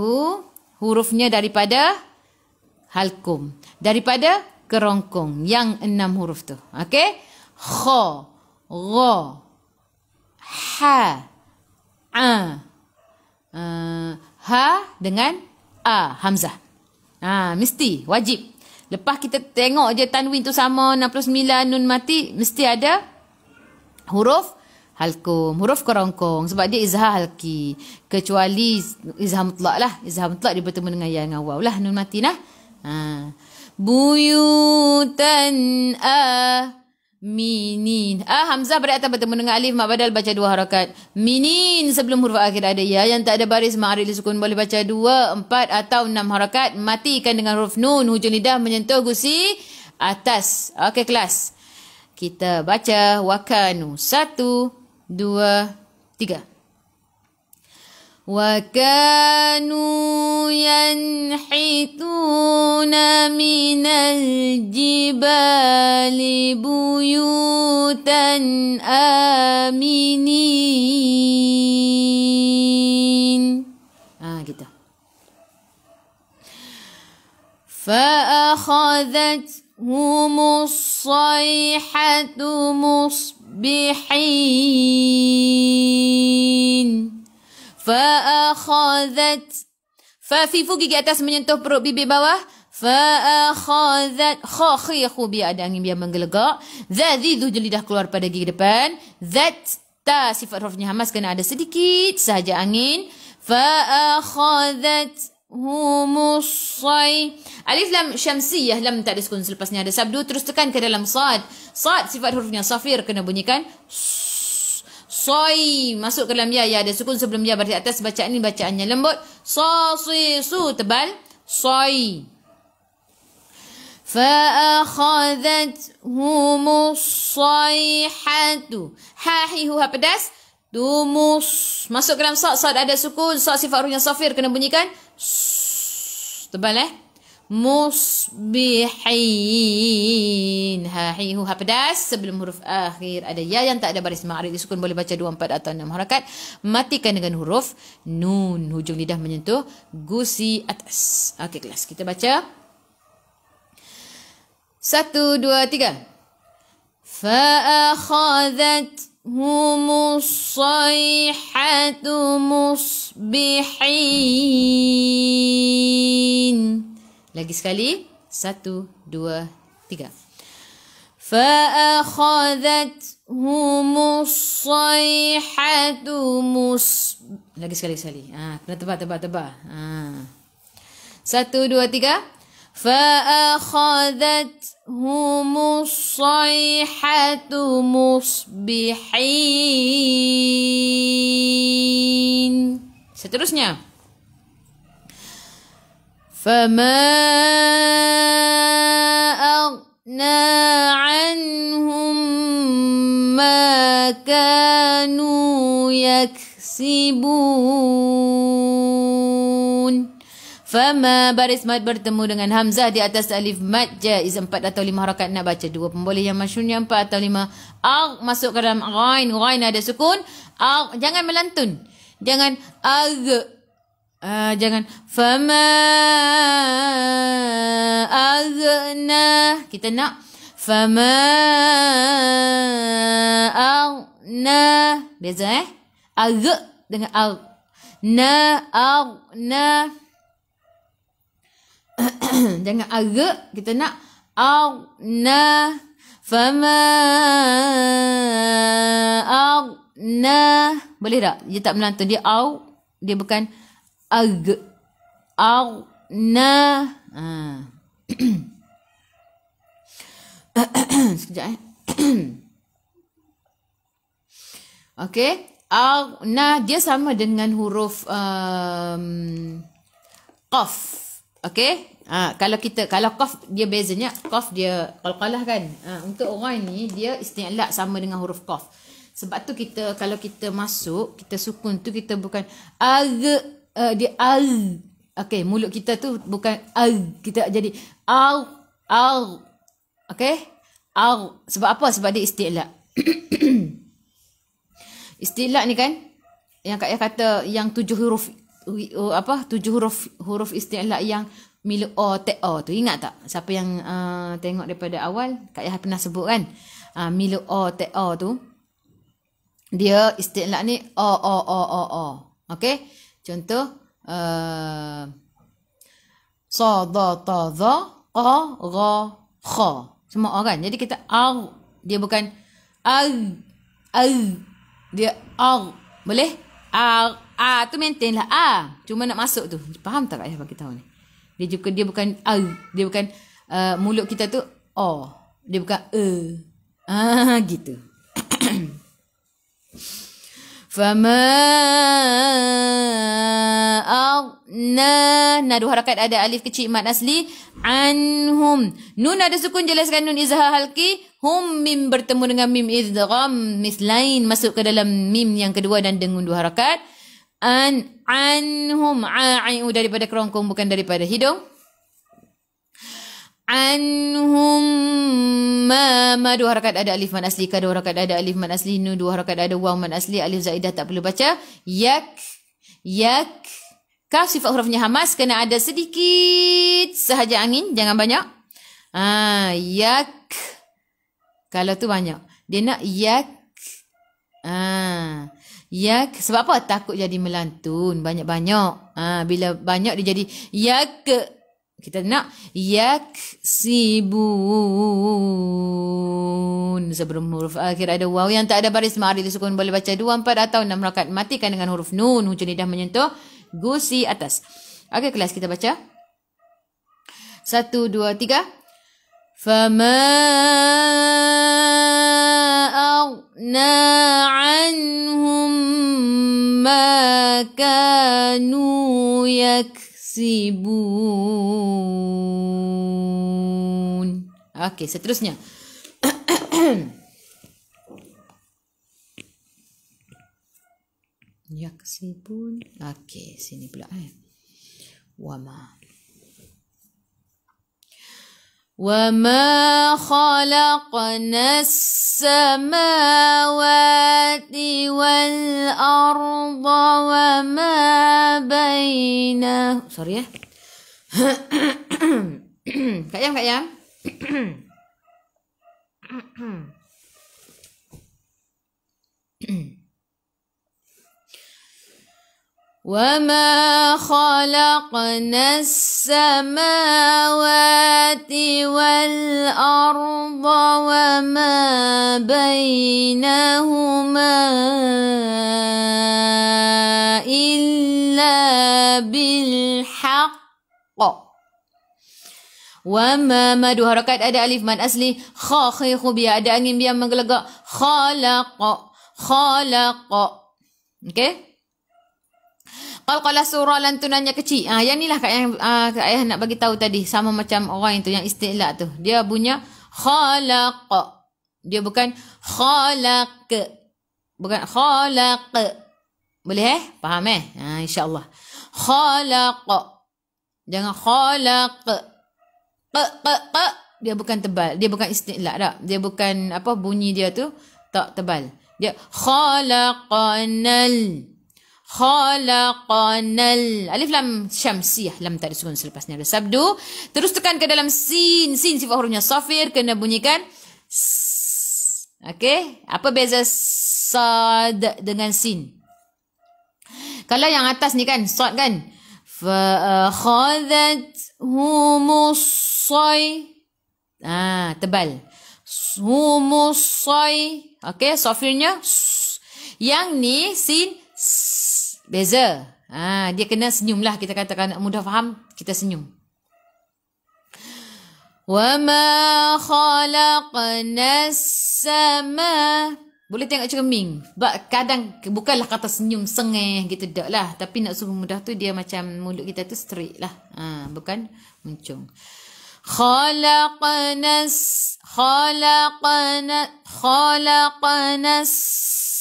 hurufnya daripada halkum, daripada kerongkong yang 6 huruf tu. Okey? Kha, gha, ha, ha dengan hamzah. Mesti wajib. Lepas kita tengok je tanwin tu sama 69 nun mati, mesti ada huruf halkum, huruf kerongkong sebab dia izhar halki. Kecuali izhar mutlak lah. Izhar mutlak dia bertemu dengan ya dengan waw lah. Nun mati nah. Buyutan minin. Hamzah pada atas bertemu dengan alif mak badal baca 2 harakat. Minin sebelum huruf akhir ada ya. Yang tak ada baris ma'arif disukun boleh baca 2, 4 atau 6 harakat. Matikan dengan huruf nun. Hujung lidah menyentuh gusi atas. Okey kelas. Kita baca wakanu. 1, 2, 3. وَكَانُوا يَنْحِتُونَ مِنَ الْجِبَالِ بُيُوتًا آمِنِينَ. Gitu. فَأَخَذَتْهُمُ الصَّيْحَةُ مُصْبِحِينَ. Fa'akhazat. Fa fi fu gigi atas menyentuh perut bibir bawah. Fa'akhazat. Kha khiyakhu biar ada angin biar menggelegak. Zadhidu lidah keluar pada gigi depan. Zat ta sifat hurufnya hamas kena ada sedikit sahaja angin. Fa'akhazat humusai. Alif lam syamsiyah lam tak ada sukun selepasnya ada sabdu terus tekan ke dalam sad. Sad sifat hurufnya safir kena bunyikan Soi masuk ke dalam ya ada sukun sebelum ya baris atas bacaan ini bacaannya lembut. So si su tebal soi. Fa akhadhathumus sayhatu. Ha hi hu ha pedas. Tumus masuk ke dalam sad ada sukun sad sifat hurufnya safir kena bunyikan tebal musbihin. Ha hi hu ha pedas sebelum huruf akhir ada ya yang tak ada baris ma'arif disukun boleh baca 2, 4 atau 6 harakat. Matikan dengan huruf nun. Hujung lidah menyentuh gusi atas. Okey kelas kita baca 1, 2, 3. Fa'akhadhathumus sayhatu musbihin. Lagi sekali. 1, 2, 3. Fa'akhadhathumus sayhatu Lagi sekali. Kena tebak. 1, 2, 3. Fa'akhadhathumus sayhatu musbihin. Seterusnya. فَمَا أَغْنَى عَنْهُمْ مَا كَانُوا يَكْسِبُونَ. Fama baris mad bertemu dengan hamzah di atas alif mad jaiz 4 atau 5 harakat nak baca 2 pemboleh yang masyhurnya 4 atau 5. Masuk ke dalam ghain ada sukun. Jangan melantun. Jangan jangan fama aghna. Kita nak fama aghna. Beza dengan aghna. Jangan kita nak aghna. Fama aghna. Boleh tak? Dia tak melantun. Dia dia bukan aghna. Sekejap Okey, aghna dia sama dengan huruf qaf. Okey, kalau qaf dia bezanya qaf dia qalqalah kan. Untuk ghain ni dia isti'la sama dengan huruf qaf. Sebab tu kalau kita masuk kita sukun tu kita bukan dia okey, mulut kita tu bukan kita jadi okey, sebab apa? Sebab dia isti'la. Isti'la ni kan yang Kak Yah kata yang 7 huruf 7 huruf isti'la yang milu o te o tu, ingat tak? Siapa yang tengok daripada awal Kak Yah pernah sebut kan, milu o te o tu dia isti'la ni o. Okey, contoh sa da ta za qa ga kha semua kan. Jadi kita dia bukan Dia boleh? Tu maintain lah cuma nak masuk tu. Faham tak Kak Ayah bagi tahu ni? Dia bukan dia bukan mulut kita tu dia bukan gitu. Fama aghna, dua harakat ada alif kecil mad asli. Anhum, nun ada sukun jelaskan nun izhar halki. Hum mim bertemu dengan mim idgham mislain, masuk ke dalam mim yang kedua dan dengung dua harakat. Anhum, ai'u daripada kerongkong bukan daripada hidung. Anhum ma dua harakat ada alif mad asli, ka dua harakat ada alif mad asli, nu dua harakat ada waw mad asli, alif zaidah tak perlu baca. Yak kaf sifat hurufnya hamas, kena ada sedikit sahaja angin, jangan banyak. Yak, kalau tu banyak dia nak yak. Yak sebab apa? Takut jadi melantun banyak-banyak. Bila banyak dia jadi yak. Kita nak yaksibun. Sebelum huruf akhir ada waw yang tak ada baris ma'aril sukun, boleh baca 2, 4 atau 6 rakaat. Matikan dengan huruf nun, hujung lidah menyentuh gusi atas. Okey kelas, kita baca 1, 2, 3. Fama aghna anhum ma kanu yaksibun. Okey, seterusnya. Yaksibun. Okey, sini pula وما خلقنا السماوات والأرض وما بينهما. Sorry ya. Kak Yam. وما خلقنا السماوات والأرض وما بينهما إلا بالحق. Wama madu harakat ada alif mad asli. Biar ada angin biar menggelegak. Khalaqa. Okey. Qalqalah surah lantunannya kecil. Yang ni lah Kak Ayah nak bagi tahu tadi, sama macam orang itu yang isti'la tu. Dia bunyi khalaq. Dia bukan khalaq. Bukan khalaq. Boleh Faham insya-Allah. Khalaq. Jangan khalaq. Dia bukan tebal. Dia bukan isti'la dak. Dia bukan bunyi dia tu tak tebal. Dia khalaqanal. Alif lam syamsiyah, lam tak ada sukun, selepasnya ada sabdu. Terus tekan ke dalam sin sifat hurufnya safir, kena bunyikan okey. Apa beza sad dengan sin? Kalau yang atas ni kan sad kan, fa akhadhat humusai, tebal, humusai. Okey, safirnya. Yang ni sin beza. Dia kena senyum lah. Kita katakan mudah faham, kita senyum. Wa ma khalaqnas sama. Boleh tengok cermin. Kadang bukanlah kata senyum sengeh gitu dak lah. Tapi nak suruh mudah tu dia macam mulut kita tu straight lah. Bukan muncung. Khalaqnas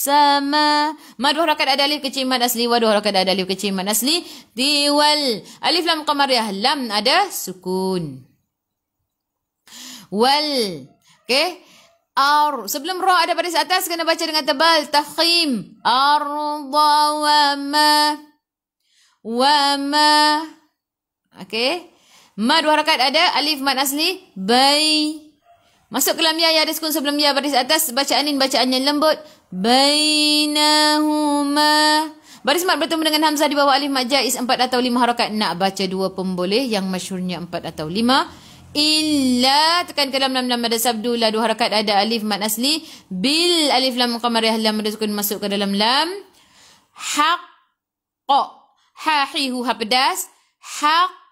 sama. Mad dua harakat ada alif kecil mad asli, wa dua harakat ada alif kecil mad asli. Diwal. Alif lam qamariyah, lam ada sukun. Wal. Okey. Sebelum ra ada baris atas kena baca dengan tebal, tafkhim. Arda wa ma. Okey. Mad dua harakat ada alif mad asli, bai. Masuk ke dalam ya ada sukun sebelum ya baris atas, bacaannya lembut. Bainahuma. Baris mad bertemu dengan hamzah di bawah alif mad jaiz 4 atau 5 harakat. Nak baca 2 pun boleh, yang masyhurnya 4 atau 5. illa, tekan ke dalam lam ada sabdu, la 2 harakat, ada alif mad asli, bil alif lam qamariyah, lam ada sukun masuk ke dalam lam, haqqa, ha hi hu ha pedas, haqqa.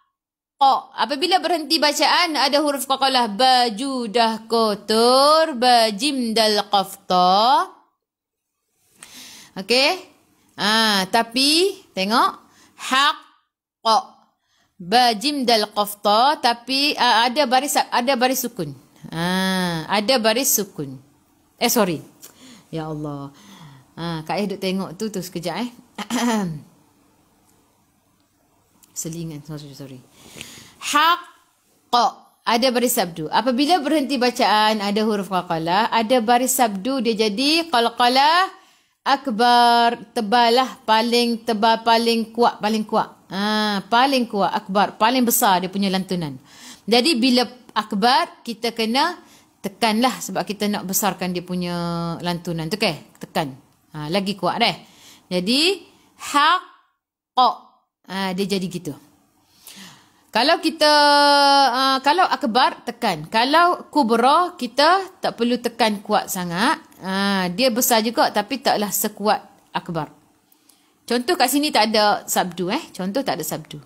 Apabila berhenti bacaan ada huruf qalqalah, baju dah kotor, bajim dal qafta. Okey? Tapi tengok haqqa, bajim dal qafta, tapi ada baris sukun. Ada baris sukun. Sorry. Ya Allah. Kak Ayah duk tengok tu sekejap Selingan. Sorry. Haqqa, ada baris sabdu. Apabila berhenti bacaan ada huruf qalqalah, ada baris sabdu, dia jadi qalqalah akbar, tebalah, paling tebal, paling kuat. Paling kuat, akbar, paling besar dia punya lantunan. Jadi bila akbar kita kena tekanlah sebab kita nak besarkan dia punya lantunan tu, tekan. Lagi kuat deh. Jadi haqqa, dia jadi gitu. Kalau kita kalau akbar tekan, kalau kubra kita tak perlu tekan kuat sangat. Dia besar juga tapi taklah sekuat akbar. Contoh kat sini tak ada sabdu Contoh tak ada sabdu.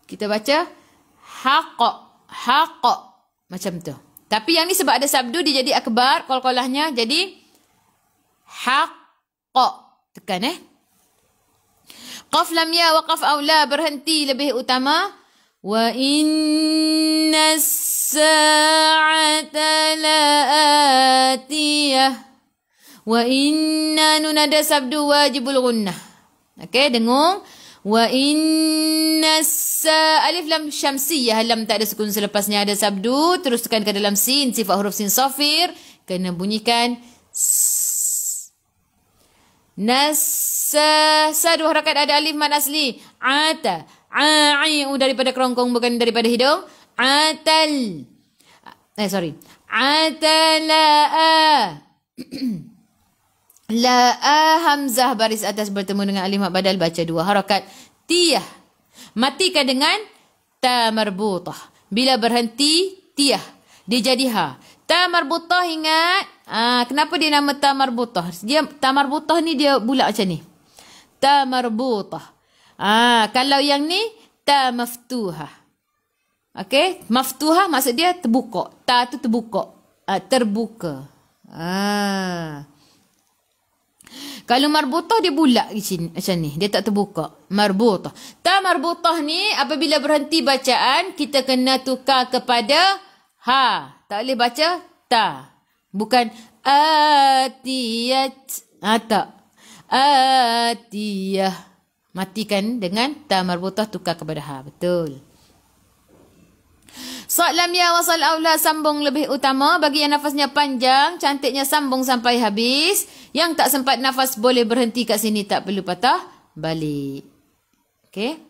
Kita baca haqqa macam tu. Tapi yang ni sebab ada sabdu dia jadi akbar, qalqalahnya jadi haqqa. Tekan Qaf lam ya wa qaf aula berhenti lebih utama. Wa inna as-sa'ata la'atiyah. Wa inna nun ada sabdu wajibul gunnah. Okey, dengung. Wa inna alif lam syamsiyah, lam tak ada sukun selepasnya ada sabdu, terus tekan ke dalam sin, sifat huruf sin safir, kena bunyikan Sa 2 harakat, ada alif mad asli. Ata, daripada kerongkong bukan daripada hidung. Atal. Atala. La'a hamzah baris atas bertemu dengan alif mad badal, baca 2 harakat. Tiyah. Matikan dengan ta marbutah. Bila berhenti tiyah, dia jadi ha. Ta marbutah, ingat. Kenapa dia nama ta marbutah? Ta marbutah ni dia bulat macam ni. Ta marbutah. Kalau yang ni ta maftuhah. Okey, maftuhah maksud dia terbuka. Ta tu terbuka. Terbuka. Kalau marbutah dia bulat macam ni. Dia tak terbuka. Marbutah. Ta marbutah ni apabila berhenti bacaan kita kena tukar kepada ha. Tak boleh baca ta. Bukan atiyat. Tak. Atiyah. Matikan dengan ta marbutah, tukar kepada ha. Betul. Sad lam ya wasal aula sambung lebih utama. Bagi yang nafasnya panjang, cantiknya sambung sampai habis. Yang tak sempat nafas boleh berhenti kat sini, tak perlu patah balik. Okey.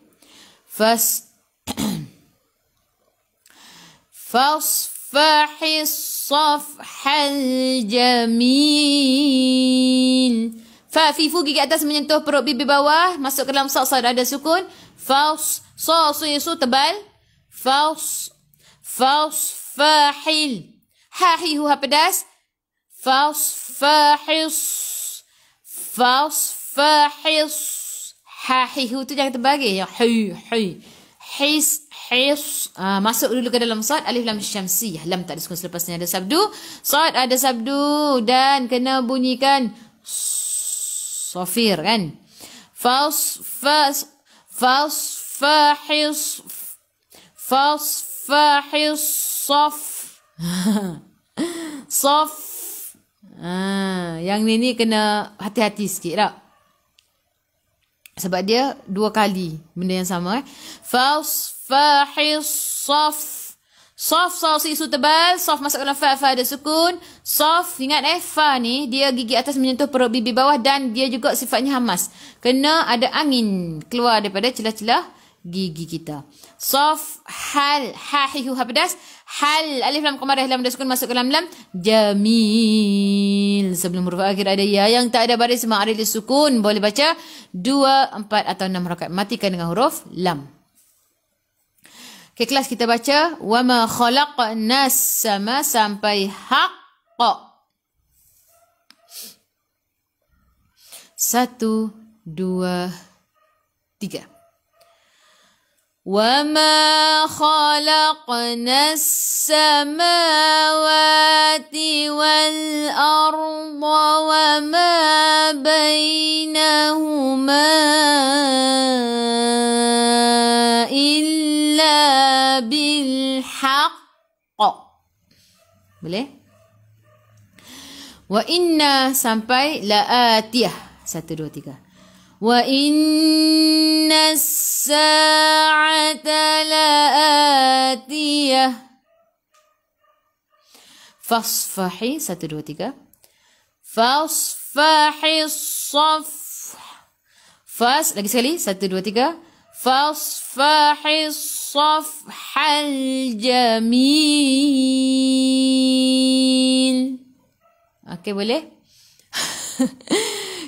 Fasfahis safhal jamil. Fa fi fu gigi atas menyentuh perut bibir bawah, masuk ke dalam sad ada sukun. Fas su tebal. Fasfahil. Ha hi hu ha pedas. Fasfahis. Ha hi hu tu jangan terbagi ya. His. Masuk dulu ke dalam sad, alif lam syamsiyah, lam tak ada sukun selepasnya ada sabdu, sad ada sabdu dan kena bunyikan safir kan. Fasfahis saf. Yang ni kena hati-hati sikit tak? Sebab dia 2 kali benda yang sama Fasfahis saf. Saf si isu tebal, saf masuk dalam fa ada sukun. Saf, ingat fa ni dia gigi atas menyentuh perut bibir bawah dan dia juga sifatnya hamas. Kena ada angin keluar daripada celah-celah gigi kita. Saf hal, ha hi hu ha pedas. Hal, alif lam qamariyah, lam ada sukun masuk ke dalam lam. Jamil. Sebelum huruf akhir ada ya, yang tak ada baris ma'aril sukun boleh baca 2, 4 atau 6 harakat. Matikan dengan huruf lam. Okay, kelas kita baca. Wa ma khalaqnas sama sampai haqqa. 1, 2, 3. Wa ma khalaqnas samawati wal arda wa ma bainahuma illa bil haqq. Boleh? Wa inna sampai la'atiyah. 1, 2, 3. Wa inna as-sa'ata la'atiyah. Fasfahi. 1, 2, 3. Fasfahi safh. Fas. Lagi sekali. 1, 2, 3. Fasfahi safhal jamil. Okey, boleh?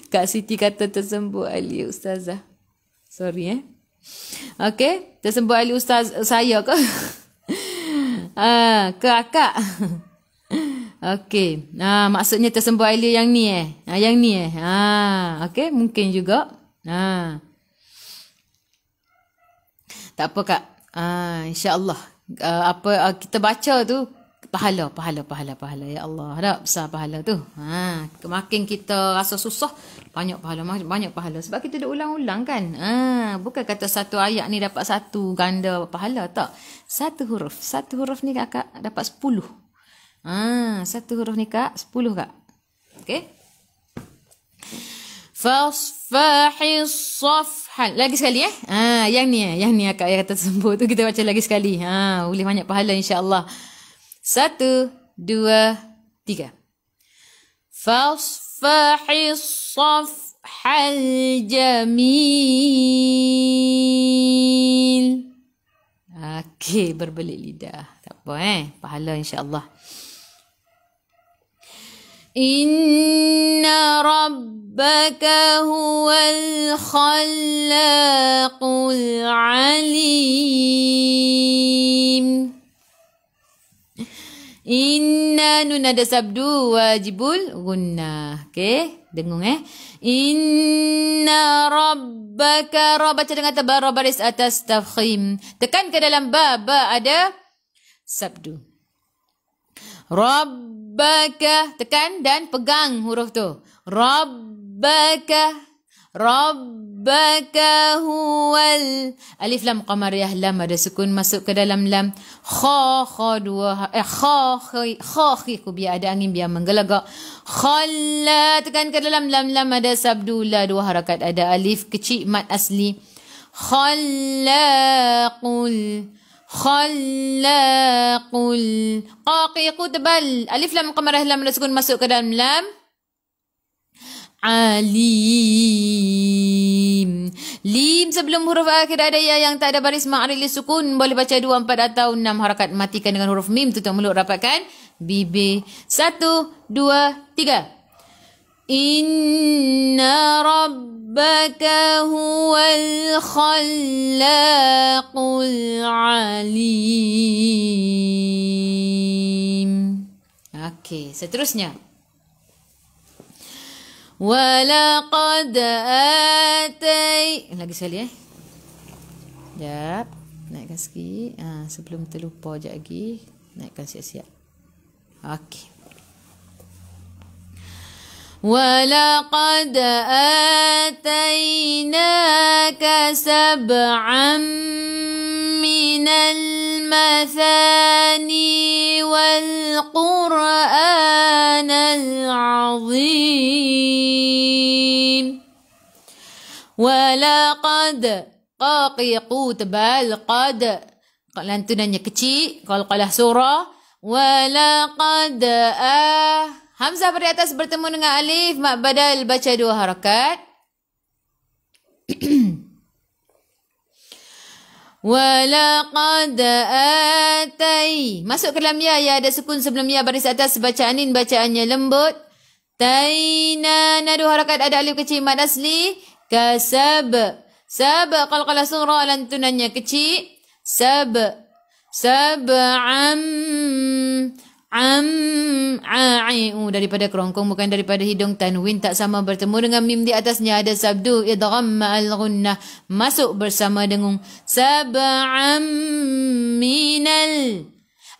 Kak Siti kata tersembur Ali Ustazah. Sorry Okey, tersembur Ali Ustaz saya ke? Ke akak. Okey. Maksudnya tersembur Ali yang ni yang ni okey, mungkin juga. Tak apa Kak. Insya-Allah apa kita baca tu pahala. Ya Allah, dah besar pahala tu. Makin kita rasa susah, banyak pahala. Sebab kita dah ulang-ulang kan. Bukan kata satu ayat ni dapat satu ganda pahala, tak. Satu huruf ni kakak dapat 10. Satu huruf ni kak 10 kak. Okey. Fasfahi safhan. Lagi sekali yang ni akak yang kata sembuh tu kita baca lagi sekali. Boleh banyak pahala insya-Allah. 1, 2, 3. Fasfahi safhal jamil. Okey, berbelit lidah. Tak apa pahala insya-Allah. Inna rabbaka huwal khallaqul alim. Inna nun ada sabdu wajibul gunnah. Okey, dengung Inna rabbaka, ra baca dengan tebal, ra baris atas tafkhim. Tekan ke dalam ba ada sabdu. Rabbaka, tekan dan pegang huruf tu. Rabbaka huwal. Alif lam qamariyah, lam ada sukun masuk ke dalam lam. Kha dua kha ku biar ada angin biar menggelagak. Khalla, tekan ke dalam lam ada sabdu la, dua harakat, ada alif kecil mat asli. Khallaqul qaqiqu tebal. Alif lam qamariyah, lam ada sukun masuk ke dalam lam. Alim. Lim sebelum huruf akhir ada ya yang tak ada baris ma'ril sukun. Boleh baca 2, 4 atau 6 harakat. Matikan dengan huruf mim, tutup mulut, rapatkan bibir. 1, 2, 3. Inna rabbaka huwal khallaqul alim. Okey, seterusnya. Walaqad lagi sekali Sekejap. Naikkan sikit. Sebelum terlupa sekejap lagi. Naikkan siap-siap. Okey. Walaqad atainaka sab'an minal mathani wal qur'anal azim. Walaqad qaqiqu tebal, qad lantunannya kecil kalau qalah surah. Walaqad hamzah pada atas bertemu dengan alif mak badal, baca 2 harakat. Walaqad masuk ke dalam ya ada sukun sebelum ya baris atas, baca anin, bacaannya lembut. Taina, 2 harakat, ada alif kecil mad asli. Kasab kalau surah lantunannya kecil. Sab'am daripada kerongkong, bukan daripada hidung. Tanwin tak sama bertemu dengan mim di atasnya. Ada sabdu idgham ma'al ghunnah, masuk bersama dengung. Sab'am minal.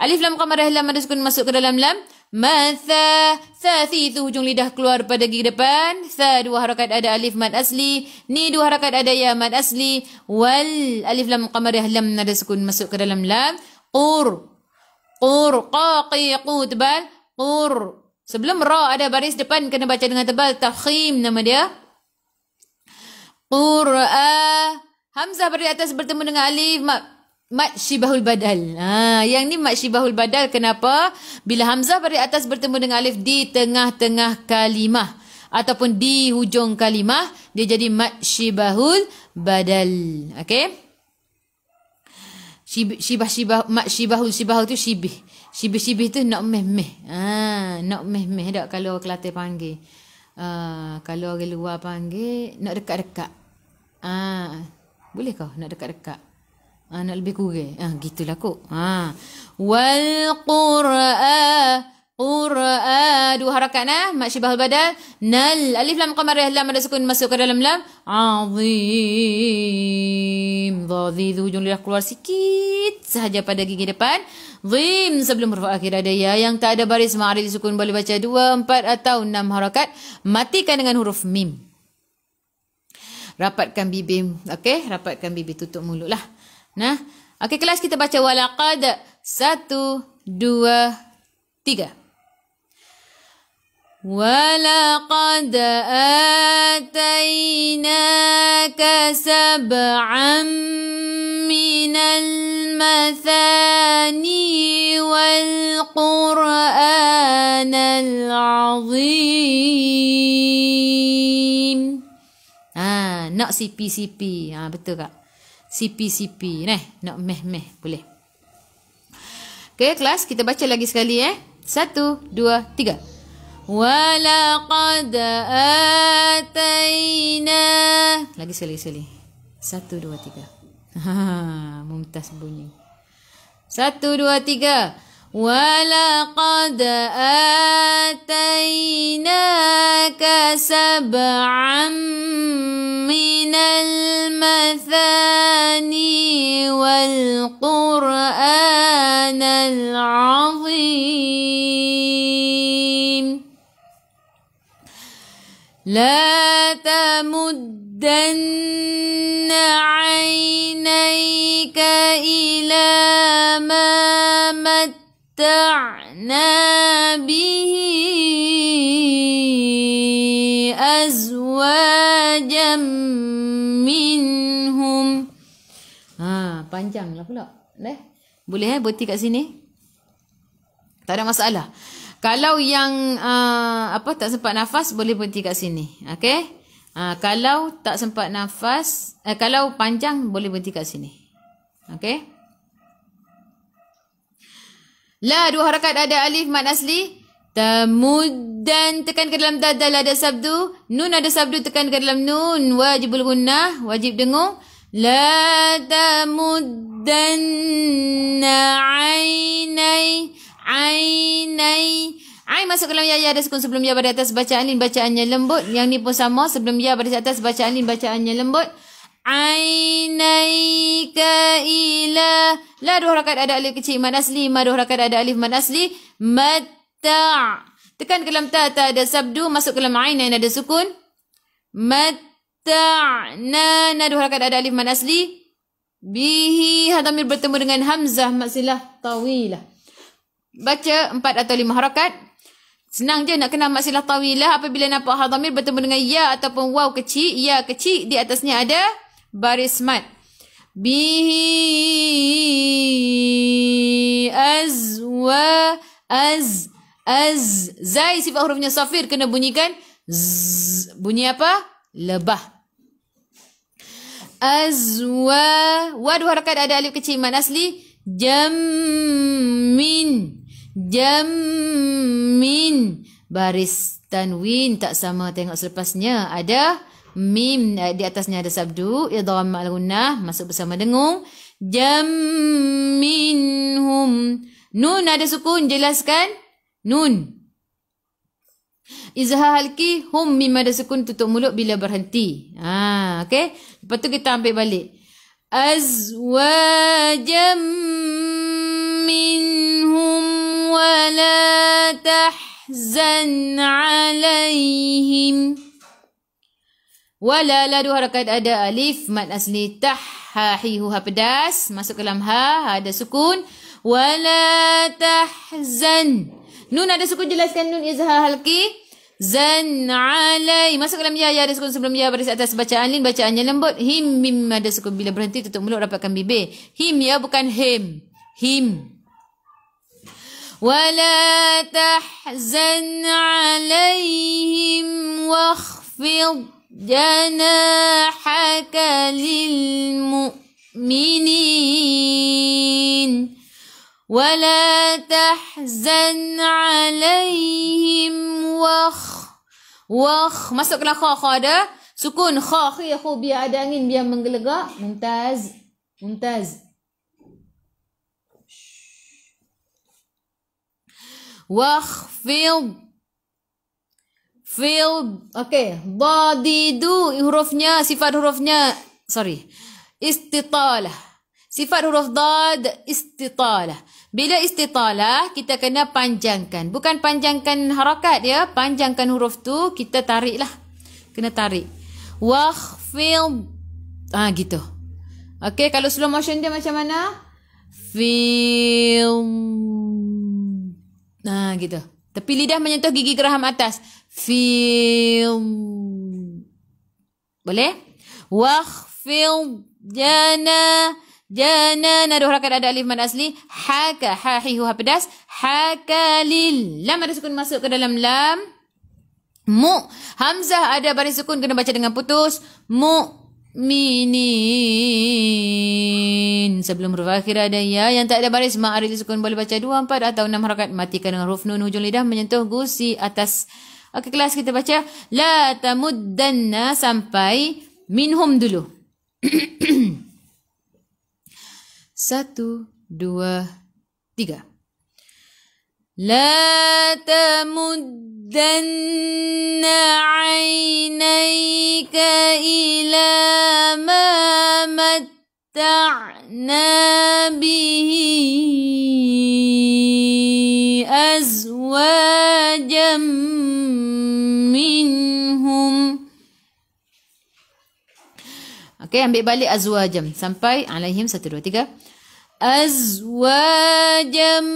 Alif lam qamarah lam ada sukun masuk ke dalam lam. Matha, thathi itu hujung lidah keluar pada gigi depan. Tha 2 harakat ada alif mad asli. Ni 2 harakat ada ya mad asli. Wal, alif lam qamarah lam ada sukun masuk ke dalam lam. Qur, qaqi, tebal. Qur. Sebelum ra ada baris depan kena baca dengan tebal. Tafkhim nama dia. Qur'a. Hamzah pada atas bertemu dengan alif mad syibahul badal. Yang ni mad syibahul badal. Kenapa? Bila hamzah pada atas bertemu dengan alif di tengah-tengah kalimah ataupun di hujung kalimah, dia jadi mad syibahul badal. Okey? Mad syibahul tu syibih. Syibih tu nak meh-meh. Nak meh-meh tak kalau Kelantan panggil. Kalau orang luar panggil nak dekat-dekat. Boleh kau nak dekat-dekat? Nak lebih kurang. Gitulah kok. Wal qur'a. 2 harakat mad syibahul badal. Nal, alif lam qamarah lam ada sukun masuk ke dalam lam. Azim. Dha hujung lidah keluar sikit sahaja pada gigi depan. Zim sebelum huruf akhir ada ya yang tak ada baris ma'arif sukun, boleh baca 2, 4 atau 6 harakat. Matikan dengan huruf mim. Rapatkan bibir. Okey, rapatkan bibir, tutup mulut lah. Nah, okey, kelas kita baca walaqad. 1, 2, 3. وَلَقَدْ آتَيْنَاكَ سَبْعًا مِنَ الْمَثَانِي وَالْقُرْآنَ الْعَظِيمِ. Nak sipi-sipi. Betul tak? Sipi-sipi. Nak meh-meh. Boleh. Okey, kelas kita baca lagi sekali 1, 2, 3. Walaqad atayna. Lagi sekali. 1, 2, 3. Mumtaz bunyi. 1, 2, 3. Walaqad atainaka sab'an minal mathani wal qur'anal azim. لا تمدن عينيك إلى ما متعنا به أزواجا منهم. Panjang lah pula. Boleh berhenti kat sini? Tak ada masalah. Kalau yang tak sempat nafas boleh berhenti kat sini. Okey? Kalau tak sempat nafas, kalau panjang boleh berhenti kat sini. Okey? La 2 harakat ada alif mad asli. Tamuddan tekan ke dalam dal ada sabdu. Nun ada sabdu tekan ke dalam nun. Wajibul gunnah, wajib dengung. La tamuddanna ainai. Ain masuk ke dalam ya ada sukun sebelum ya pada atas, bacaan lin bacaannya lembut. Yang ni pun sama, sebelum ya pada atas bacaan lin bacaannya lembut. Ainaika ila. La 2 harakat ada alif kecil mad asli, ma 2 harakat ada alif mad asli. Matta. Tekan ke dalam ta ada sabdu, masuk ke dalam ain yang ada sukun. Matta'na. Na 2 harakat ada alif mad asli. Bihi hadamir bertemu dengan hamzah maksilah tawilah. Baca 4 atau 5 harakat. Senang je nak kenal maksilah tawilah. Apabila nampak hal dhamir bertemu dengan ya ataupun waw kecil. Ya kecil di atasnya ada baris mad. Bihi azwa az. Zai sifat hurufnya safir kena bunyikan z. Bunyi apa? Lebah. Azwa. Wa 2 harakat ada alif kecil mad asli. Jammin. Baris tanwin tak sama, tengok selepasnya ada mim, di atasnya ada sabdu idgham ma'al gunnah masuk bersama dengung. jam minhum. Nun ada sukun, jelaskan. Nun. Izhar halki, hum mim ada sukun, tutup mulut bila berhenti. Okey. Lepas tu kita ambil balik. Azwajam minhum wala tahzan alaihim. Wala la 2 harakat, ada alif mad asli tah ha hi hu ha pedas masuk ke dalam ha ada sukun. Wala tahzan. Nun ada sukun, jelaskan. Nun izhar halki. Zan alai masuk ke dalam ya ada sukun sebelum ya baris atas bacaan lin, bacaannya lembut. Him mim ada sukun, bila berhenti tutup mulut rapatkan bibir. Him ya, bukan him. Him. Wala tahzan alaihim wakhfid janahaka lil mu'minin. Wala tahzan alaihim masuk ke dalam kha ada sukun kha khi khu, biar ada angin, biar menggelegak. Mumtaz. Wakhfid okey. Dadidu hurufnya, sifat hurufnya istitalah. Sifat huruf dad istitalah. Bila istitalah, kita kena panjangkan. Bukan panjangkan harakat ya. Panjangkan huruf tu, kita tarik lah. Kena tarik. Wakhfid. Gitu. Okey, kalau slow motion dia macam mana? Fil. Gitu. Tepi lidah menyentuh gigi geraham atas. Fil. Boleh? Wakhfid jana. Jana ada harakat, ada alif mad asli. Haka ha hi hu ha pedas. Hakalil. Lam ada sukun masuk ke dalam lam. Mu. Hamzah ada baris sukun, kena baca dengan putus. Mu'minin. Sebelum huruf akhir ada ya. Yang tak ada baris ma ada sukun, boleh baca 2, 4 atau 6 harakat. Matikan dengan huruf nun hujung lidah menyentuh gusi atas. Okey, kelas kita baca la tamuddanna sampai minhum dulu. 1, 2, 3. La tamuddanna 'ainayka ila ma matta'na bihi azwajam minhum. Okey, ambil balik azwajam sampai alaihim. 1, 2, 3. Azwajam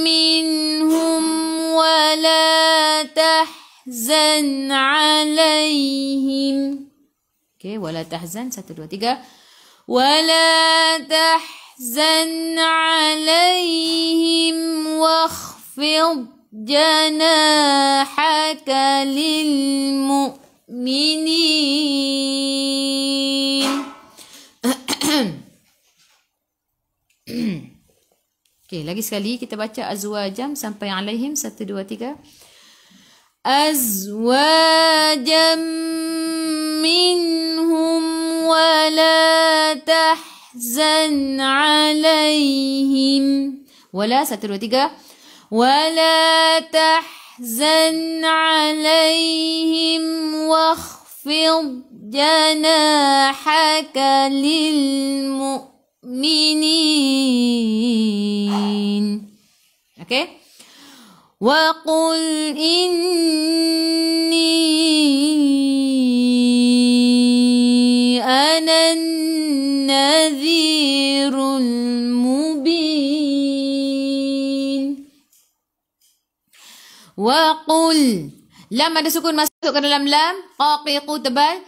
minhum wala tahzan alaihim. Okey, wala tahzan. 1, 2, 3. Wala tahzan alaihim wakhfid janahaka lil mu'minin. Okey, lagi sekali kita baca azwajam sampai alaihim. 1, 2, 3. Azwajam minhum wala tahzan alaihim. Wala. 1, 2, 3. Wala tahzan alaihim wakhfid janahaka lil mu'minin. Okey. Wa qul inni anan nadhirul mubin. Wa qul. Lam ada sukun masuk ke dalam lam. Qaqiqu tebal.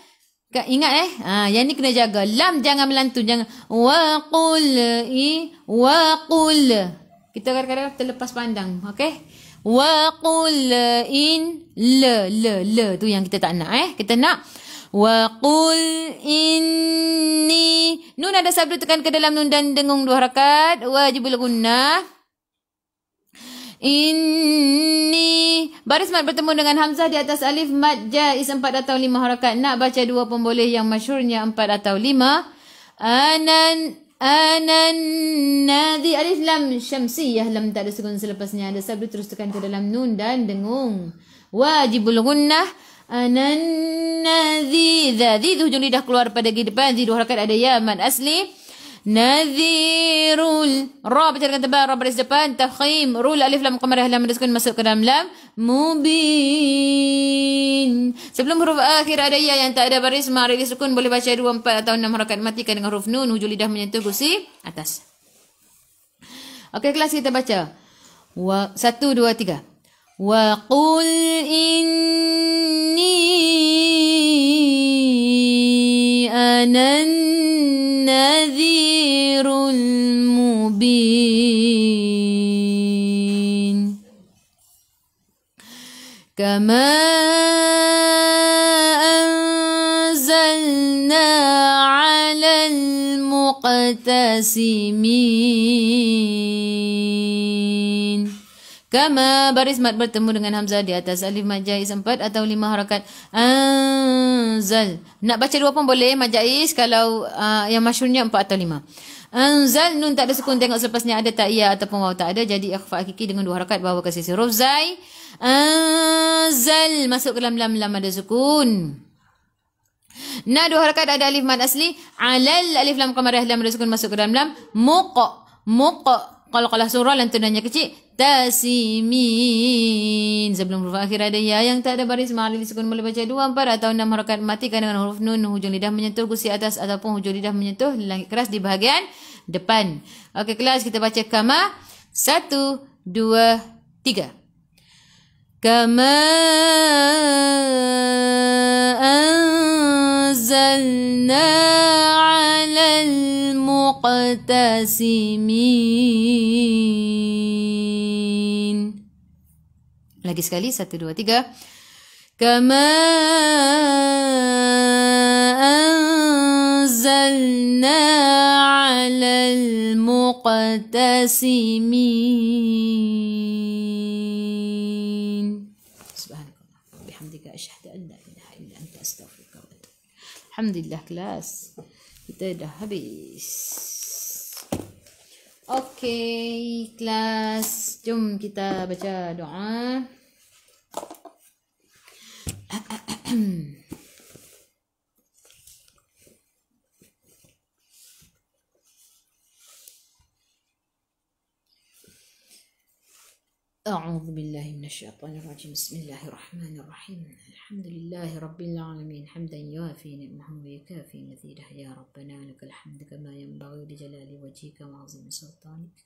Ingat yang ni kena jaga. Lam jangan melantun, jangan wa qul wa qul. Kita kadang-kadang terlepas pandang, okey? Wa qul in le tu yang kita tak nak Kita nak wa qul inni. Nun ada sabdu tekan ke dalam nun dan dengung 2 harakat. Wajibul gunnah. Inni baris mad bertemu dengan hamzah di atas alif mad jaiz 4 atau 5 harakat. Nak baca 2 pun boleh, yang masyhurnya 4 atau 5. Anan Anannadhi. Alif lam syamsiyah, lam tak ada sukun selepasnya ada sabdu, terus tekan ke dalam nun dan dengung. Wajibul gunnah. Anannadhi. Dhi hujung lidah keluar pada gigi depan, dhi 2 harakat, ada ya mad asli. Nadhirul. Ra baca dengan tebal, ra baris depan. Tafkhim. Rul alif lam qamarah, lam ada sukun masuk ke dalam lam. Mubin. Sebelum huruf akhir ada ya yang tak ada baris mari disukun, boleh baca 2, 4 atau 6 harakat, matikan dengan huruf nun, hujung lidah menyentuh gusi atas. Okey, kelas kita baca. 1 2 3. Wa qul inni anan nadhirul mubin. Kama anzalna 'alal muqtasimin. Kama baris mad bertemu dengan hamzah di atas alif mad jaiz 4 atau 5 harakat. Anzal. Nak baca 2 pun boleh mad jaiz, kalau yang masyhurnya 4 atau 5. Anzal nun tak ada sukun, tengok selepasnya ada tak ya ataupun waw tak ada, jadi ikhfa hakiki dengan 2 harakat bawa ke sisi huruf zai. Anzal masuk ke dalam lam, lam ada sukun. Na 2 harakat, ada alif mad asli. Alal alif lam qamarah, lam ada sukun masuk ke dalam lam. Muq. Kalau surah lantunannya kecil. Tasimin. Sebelum huruf akhir ada ya yang tak ada baris mari disukun, boleh baca 2, 4 atau 6 harakat, matikan dengan huruf nun, hujung lidah menyentuh gusi atas ataupun hujung lidah menyentuh langit keras di bahagian depan. Okey kelas, kita baca kama. 1 2 3. Kama anzalna 'alal muqtasimin. Lagi sekali, 1 2 3. Kama anzalna 'alal muqtasimin. Subhanakallah wa bihamdika asyhadu an la ilaha illa anta astaghfiruka wa atubu ilaik. Alhamdulillah kelas, kita dah habis. Okey kelas, jom kita baca doa. أعوذ بالله من الشيطان الرجيم. بسم الله الرحمن الرحيم. الحمد لله رب العالمين حمدا يوافي نعمه ويكافي مزيده. يا ربنا لك الحمد كما ينبغي لجلال وجهك وعظيم سلطانك.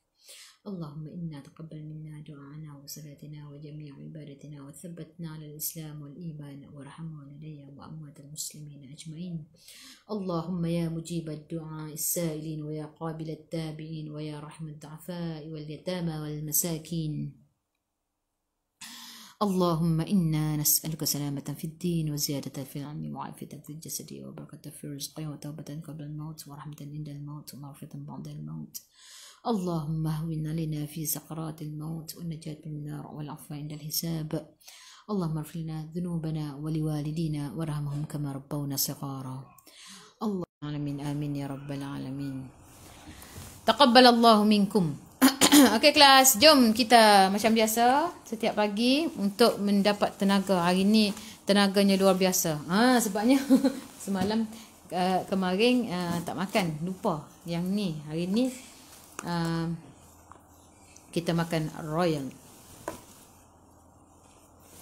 اللهم إنا تقبل منا دعاءنا وصلاتنا وجميع عبادتنا، وثبتنا على الإسلام والإيمان، وارحم والدي وأموات المسلمين أجمعين. اللهم يا مجيب الدعاء السائلين، ويا قابل التابعين، ويا رحم الضعفاء واليتامى والمساكين. اللهم إنا نسألك سلامة في الدين، وزيادة في العلم، وعافية في الجسد، وبركة في الرزق، وتوبة قبل الموت، ورحمة عند الموت، ومغفرة بعد الموت. اللهم اهون علينا في سقرات الموت، والنجاة من النار، والعفو عند الحساب. اللهم اغفر لنا ذنوبنا ولوالدينا، وارحمهم كما ربونا صغارا. اللهم آمين آمين يا رب العالمين. تقبل الله منكم. Okey kelas, jom kita macam biasa setiap pagi untuk mendapat tenaga. Hari ni tenaganya luar biasa. Sebabnya semalam kemarin tak makan, lupa. Yang ni hari ni kita makan royal.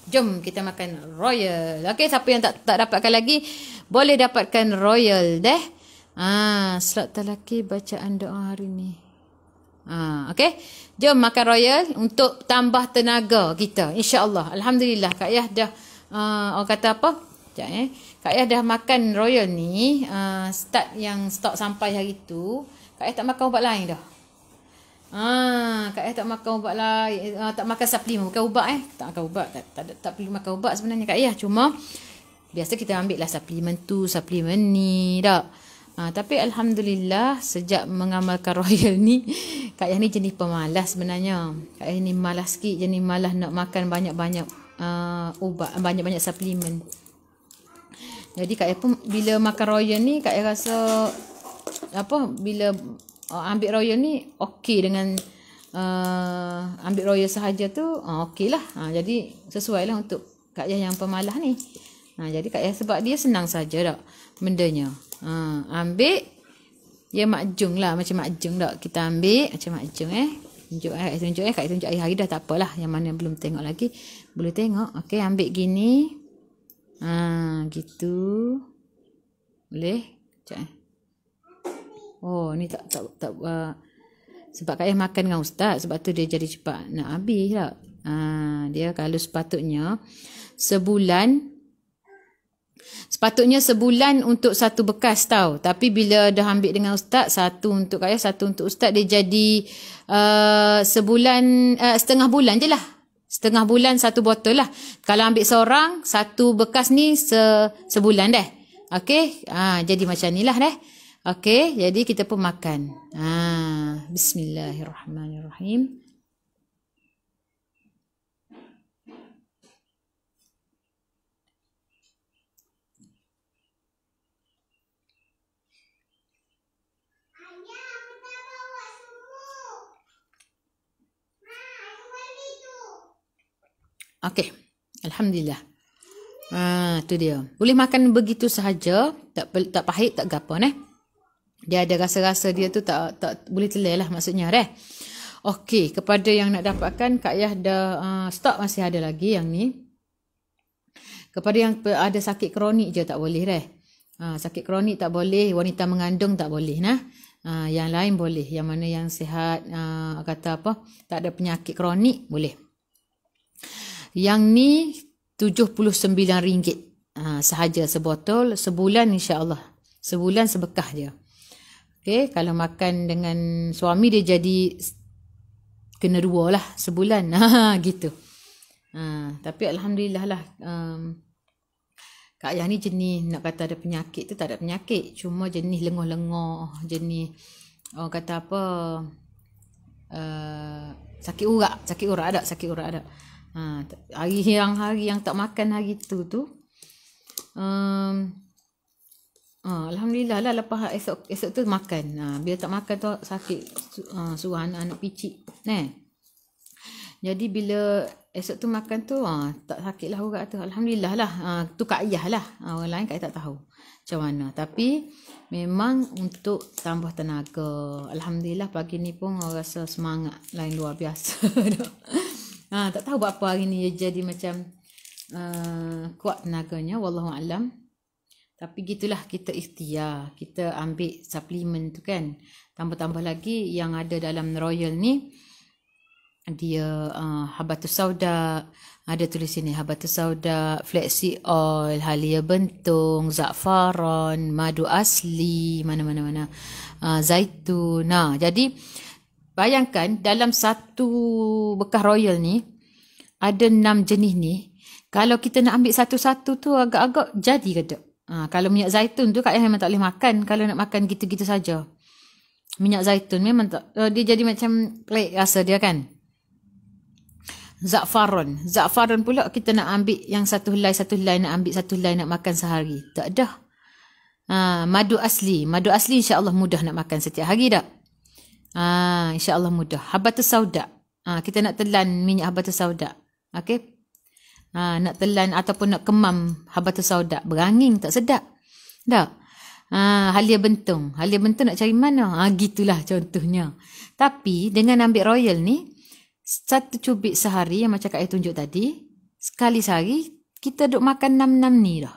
Jom kita makan royal. Okey, siapa yang tak dapatkan lagi boleh dapatkan royal deh. Slot terlaki bacaan doa hari ni. Okey, jom makan royal untuk tambah tenaga kita, insya-Allah. Alhamdulillah Kak Yah dah orang kata apa? Sekejap Kak Yah dah makan royal ni, start yang stok sampai hari tu. Kak Yah tak makan ubat lain dah. Kak Yah tak makan ubat lain, tak makan suplemen, bukan ubat tak makan ubat, tak perlu makan ubat sebenarnya Kak Yah, cuma biasa kita ambil lah suplemen tu, suplemen ni dak. Tapi Alhamdulillah sejak mengamalkan royal ni, Kak Yah ni jenis pemalas sebenarnya. Kak Yah ni malas sikit, jenis malas nak makan banyak-banyak ubat, banyak-banyak suplemen. Jadi Kak Yah pun bila makan royal ni, Kak Yah rasa apa, bila ambil royal ni okey dengan ambil royal sahaja tu okey lah. Jadi sesuai lah untuk Kak Yah yang pemalas ni. Jadi Kak Yah sebab dia senang saja tak bendanya. Ambil dia makjung lah, macam makjung tak. Kita ambil macam makjung tunjuk Kak Yah tunjuk hari dah, tak apalah. Yang mana belum tengok lagi boleh tengok. Okey, ambil gini. Gitu. Boleh? Sekejap Oh, ni tak sebab Kak Yah makan dengan ustaz, sebab tu dia jadi cepat nak habis tak. Dia kalau sepatutnya sebulan untuk satu bekas tau. Tapi bila dah ambil dengan ustaz, satu untuk Kak Yah, satu untuk ustaz, dia jadi setengah bulan je lah. Setengah bulan satu botol lah. Kalau ambil seorang, satu bekas ni sebulan dah. Okey, jadi macam ni lah dah. Okey, jadi kita pun makan. Bismillahirrahmanirrahim. Okey, alhamdulillah. Tu dia. Boleh makan begitu sahaja, tak pahit, tak gapo Dia ada rasa-rasa dia tu tak boleh telai lah maksudnya Okey, kepada yang nak dapatkan, Kak Yah dah stok masih ada lagi yang ni. Kepada yang ada sakit kronik je tak boleh sakit kronik tak boleh, wanita mengandung tak boleh yang lain boleh. Yang mana yang sihat, kata apa, tak ada penyakit kronik boleh. Yang ni RM79 sahaja sebotol, sebulan insya-Allah. Sebulan sebekah je. Okey, kalau makan dengan suami dia jadi kena 2 lah sebulan. Gitu. Tapi alhamdulillah lah, Kak Yah ni jenis nak kata ada penyakit tu tak ada penyakit, cuma jenis lengoh-lengoh, jenis orang kata apa, sakit urat ada. Hari yang tak makan hari tu alhamdulillah lah, lepas esok tu makan. Bila tak makan tu sakit, suruh anak-anak picit jadi bila esok tu makan tu tak sakit lah urat tu, alhamdulillah lah. Tu Kak Yah lah, orang lain Kak Yah tak tahu macam mana, tapi memang untuk tambah tenaga. Alhamdulillah pagi ni pun orang rasa semangat lain luar biasa. Tak tahu buat apa hari ni dia jadi macam kuat tenaganya, wallahu alam. Tapi gitulah, kita ikhtiar, kita ambil suplemen tu kan. Tambah-tambah lagi yang ada dalam royal ni, dia habatus sauda, ada tulis sini habatus sauda, flaxseed oil, halia bentung, za'faran, madu asli, mana zaitun. Jadi bayangkan dalam satu bekas royal ni ada 6 jenis ni. Kalau kita nak ambil satu-satu tu agak-agak jadi ke tak? Kalau minyak zaitun tu Kak Yah memang tak boleh makan. Kalau nak makan gitu-gitu saja. Minyak zaitun memang tak, dia jadi macam pelik rasa dia kan. Za'faran pula kita nak ambil yang satu helai, nak ambil satu helai nak makan sehari. Tak dah. Madu asli insya-Allah mudah nak makan setiap hari tak? InsyaAllah mudah. Habatus sauda. Kita nak telan minyak habatus sauda. Okey. Nak telan ataupun nak kemam habatus sauda. Berangin tak sedap. Tak? Halia bentung nak cari mana? Gitulah contohnya. Tapi dengan ambil royal ni, 1 cubit sehari yang macam Kak Yah tunjuk tadi, sekali sehari kita duk makan 6 ni dah.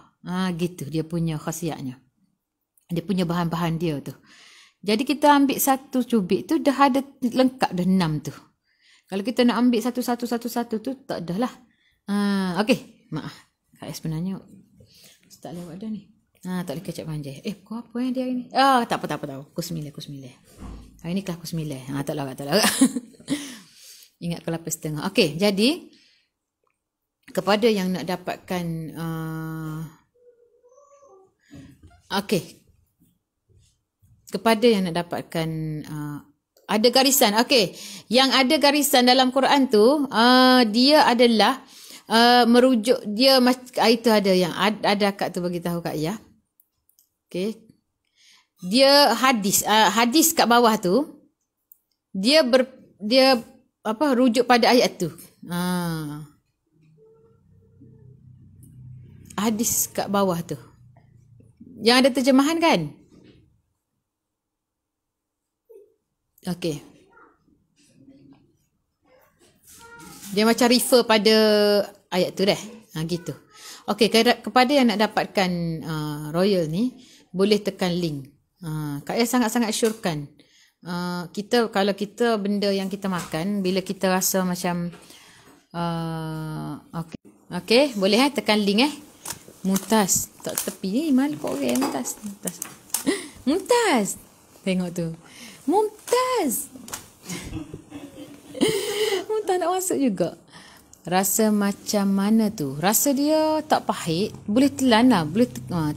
Gitu dia punya khasiatnya. Dia punya bahan-bahan dia tu. Jadi kita ambil 1 cubit tu dah ada lengkap dah 6 tu. Kalau kita nak ambil satu-satu tu tak dah lah. Okey, maaf. Kak Yah sebenarnya tak lewat dah ni. Tak boleh kecap panjang. Pukul apa dia hari ni? Tak apa. Pukul 9. Hari ni kelas pukul 9. Tak lawak. Ingat ke 8.30. Okey, jadi kepada yang nak dapatkan kepada yang nak dapatkan ada garisan. Okey, yang ada garisan dalam Quran tu dia adalah merujuk dia itu ada yang ada akak tu bagi tahu Kak Yah. Okey. dia hadis kat bawah tu dia rujuk pada ayat tu. Hadis kat bawah tu yang ada terjemahan kan? Okey. Dia macam refer pada ayat tu dah. Gitu. Okey, kepada yang nak dapatkan Royal ni, boleh tekan link. Kak Yas sangat-sangat syorkan. Kalau kita benda yang kita makan, bila kita rasa macam okey, boleh tekan link Mumtaz. Tak tepi ni, malu kok orang Mumtaz. Mumtaz. Tengok tu. Mumtaz. Mumtaz nak masuk juga. Rasa macam mana tu? Rasa dia tak pahit, boleh telan lah,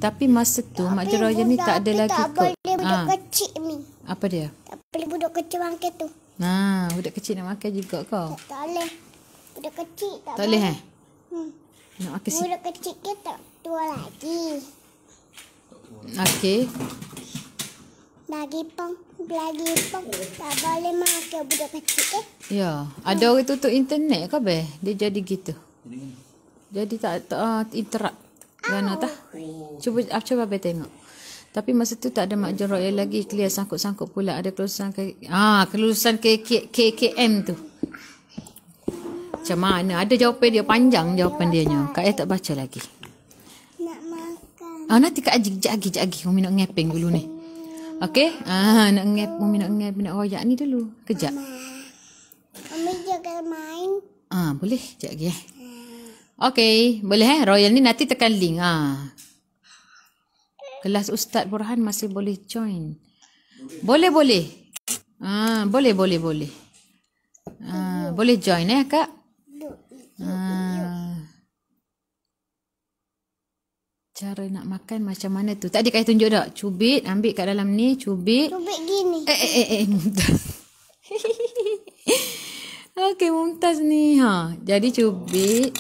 tapi masa tu Mak Jeroya ni tak ada lagi kot. Tak boleh budak kecil ni. Apa dia? Tak boleh budak kecil makan tu. Budak kecil nak makan juga kau. Tak boleh. Budak kecil Tak boleh nak makan budak kecil ke tak tua lagi. Okey. Lagi pun tak boleh makan budak kecil Ya, ada orang tutup internet ke be? Dia jadi gitu. Jadi tak interrupt. Gana tah? Cuba be tengok. Tapi masa tu tak ada Mak Jeroya lagi, clear sangkut-sangkut pula ada kelulusan KKM tu. Macam mana? Ada jawapan dia, panjang jawapan dia nya. Kak tak baca lagi. nak makan. Nanti Kak Aji, Umi nak ngepeng dulu ni. Okey? Umi nak royak ni dulu. Kejap. Umi juga main. Boleh. Sekejap lagi Okey, boleh Royal ni nanti tekan link. Kelas Ustaz Burhan masih boleh join. Boleh. Boleh. Boleh join Kak. Cara nak makan macam mana tu? Tadi Kak tunjuk tak? Cubit, ambil kat dalam ni, cubit. Cubit gini. Mumtaz. Okey, Mumtaz ni. Jadi cubit.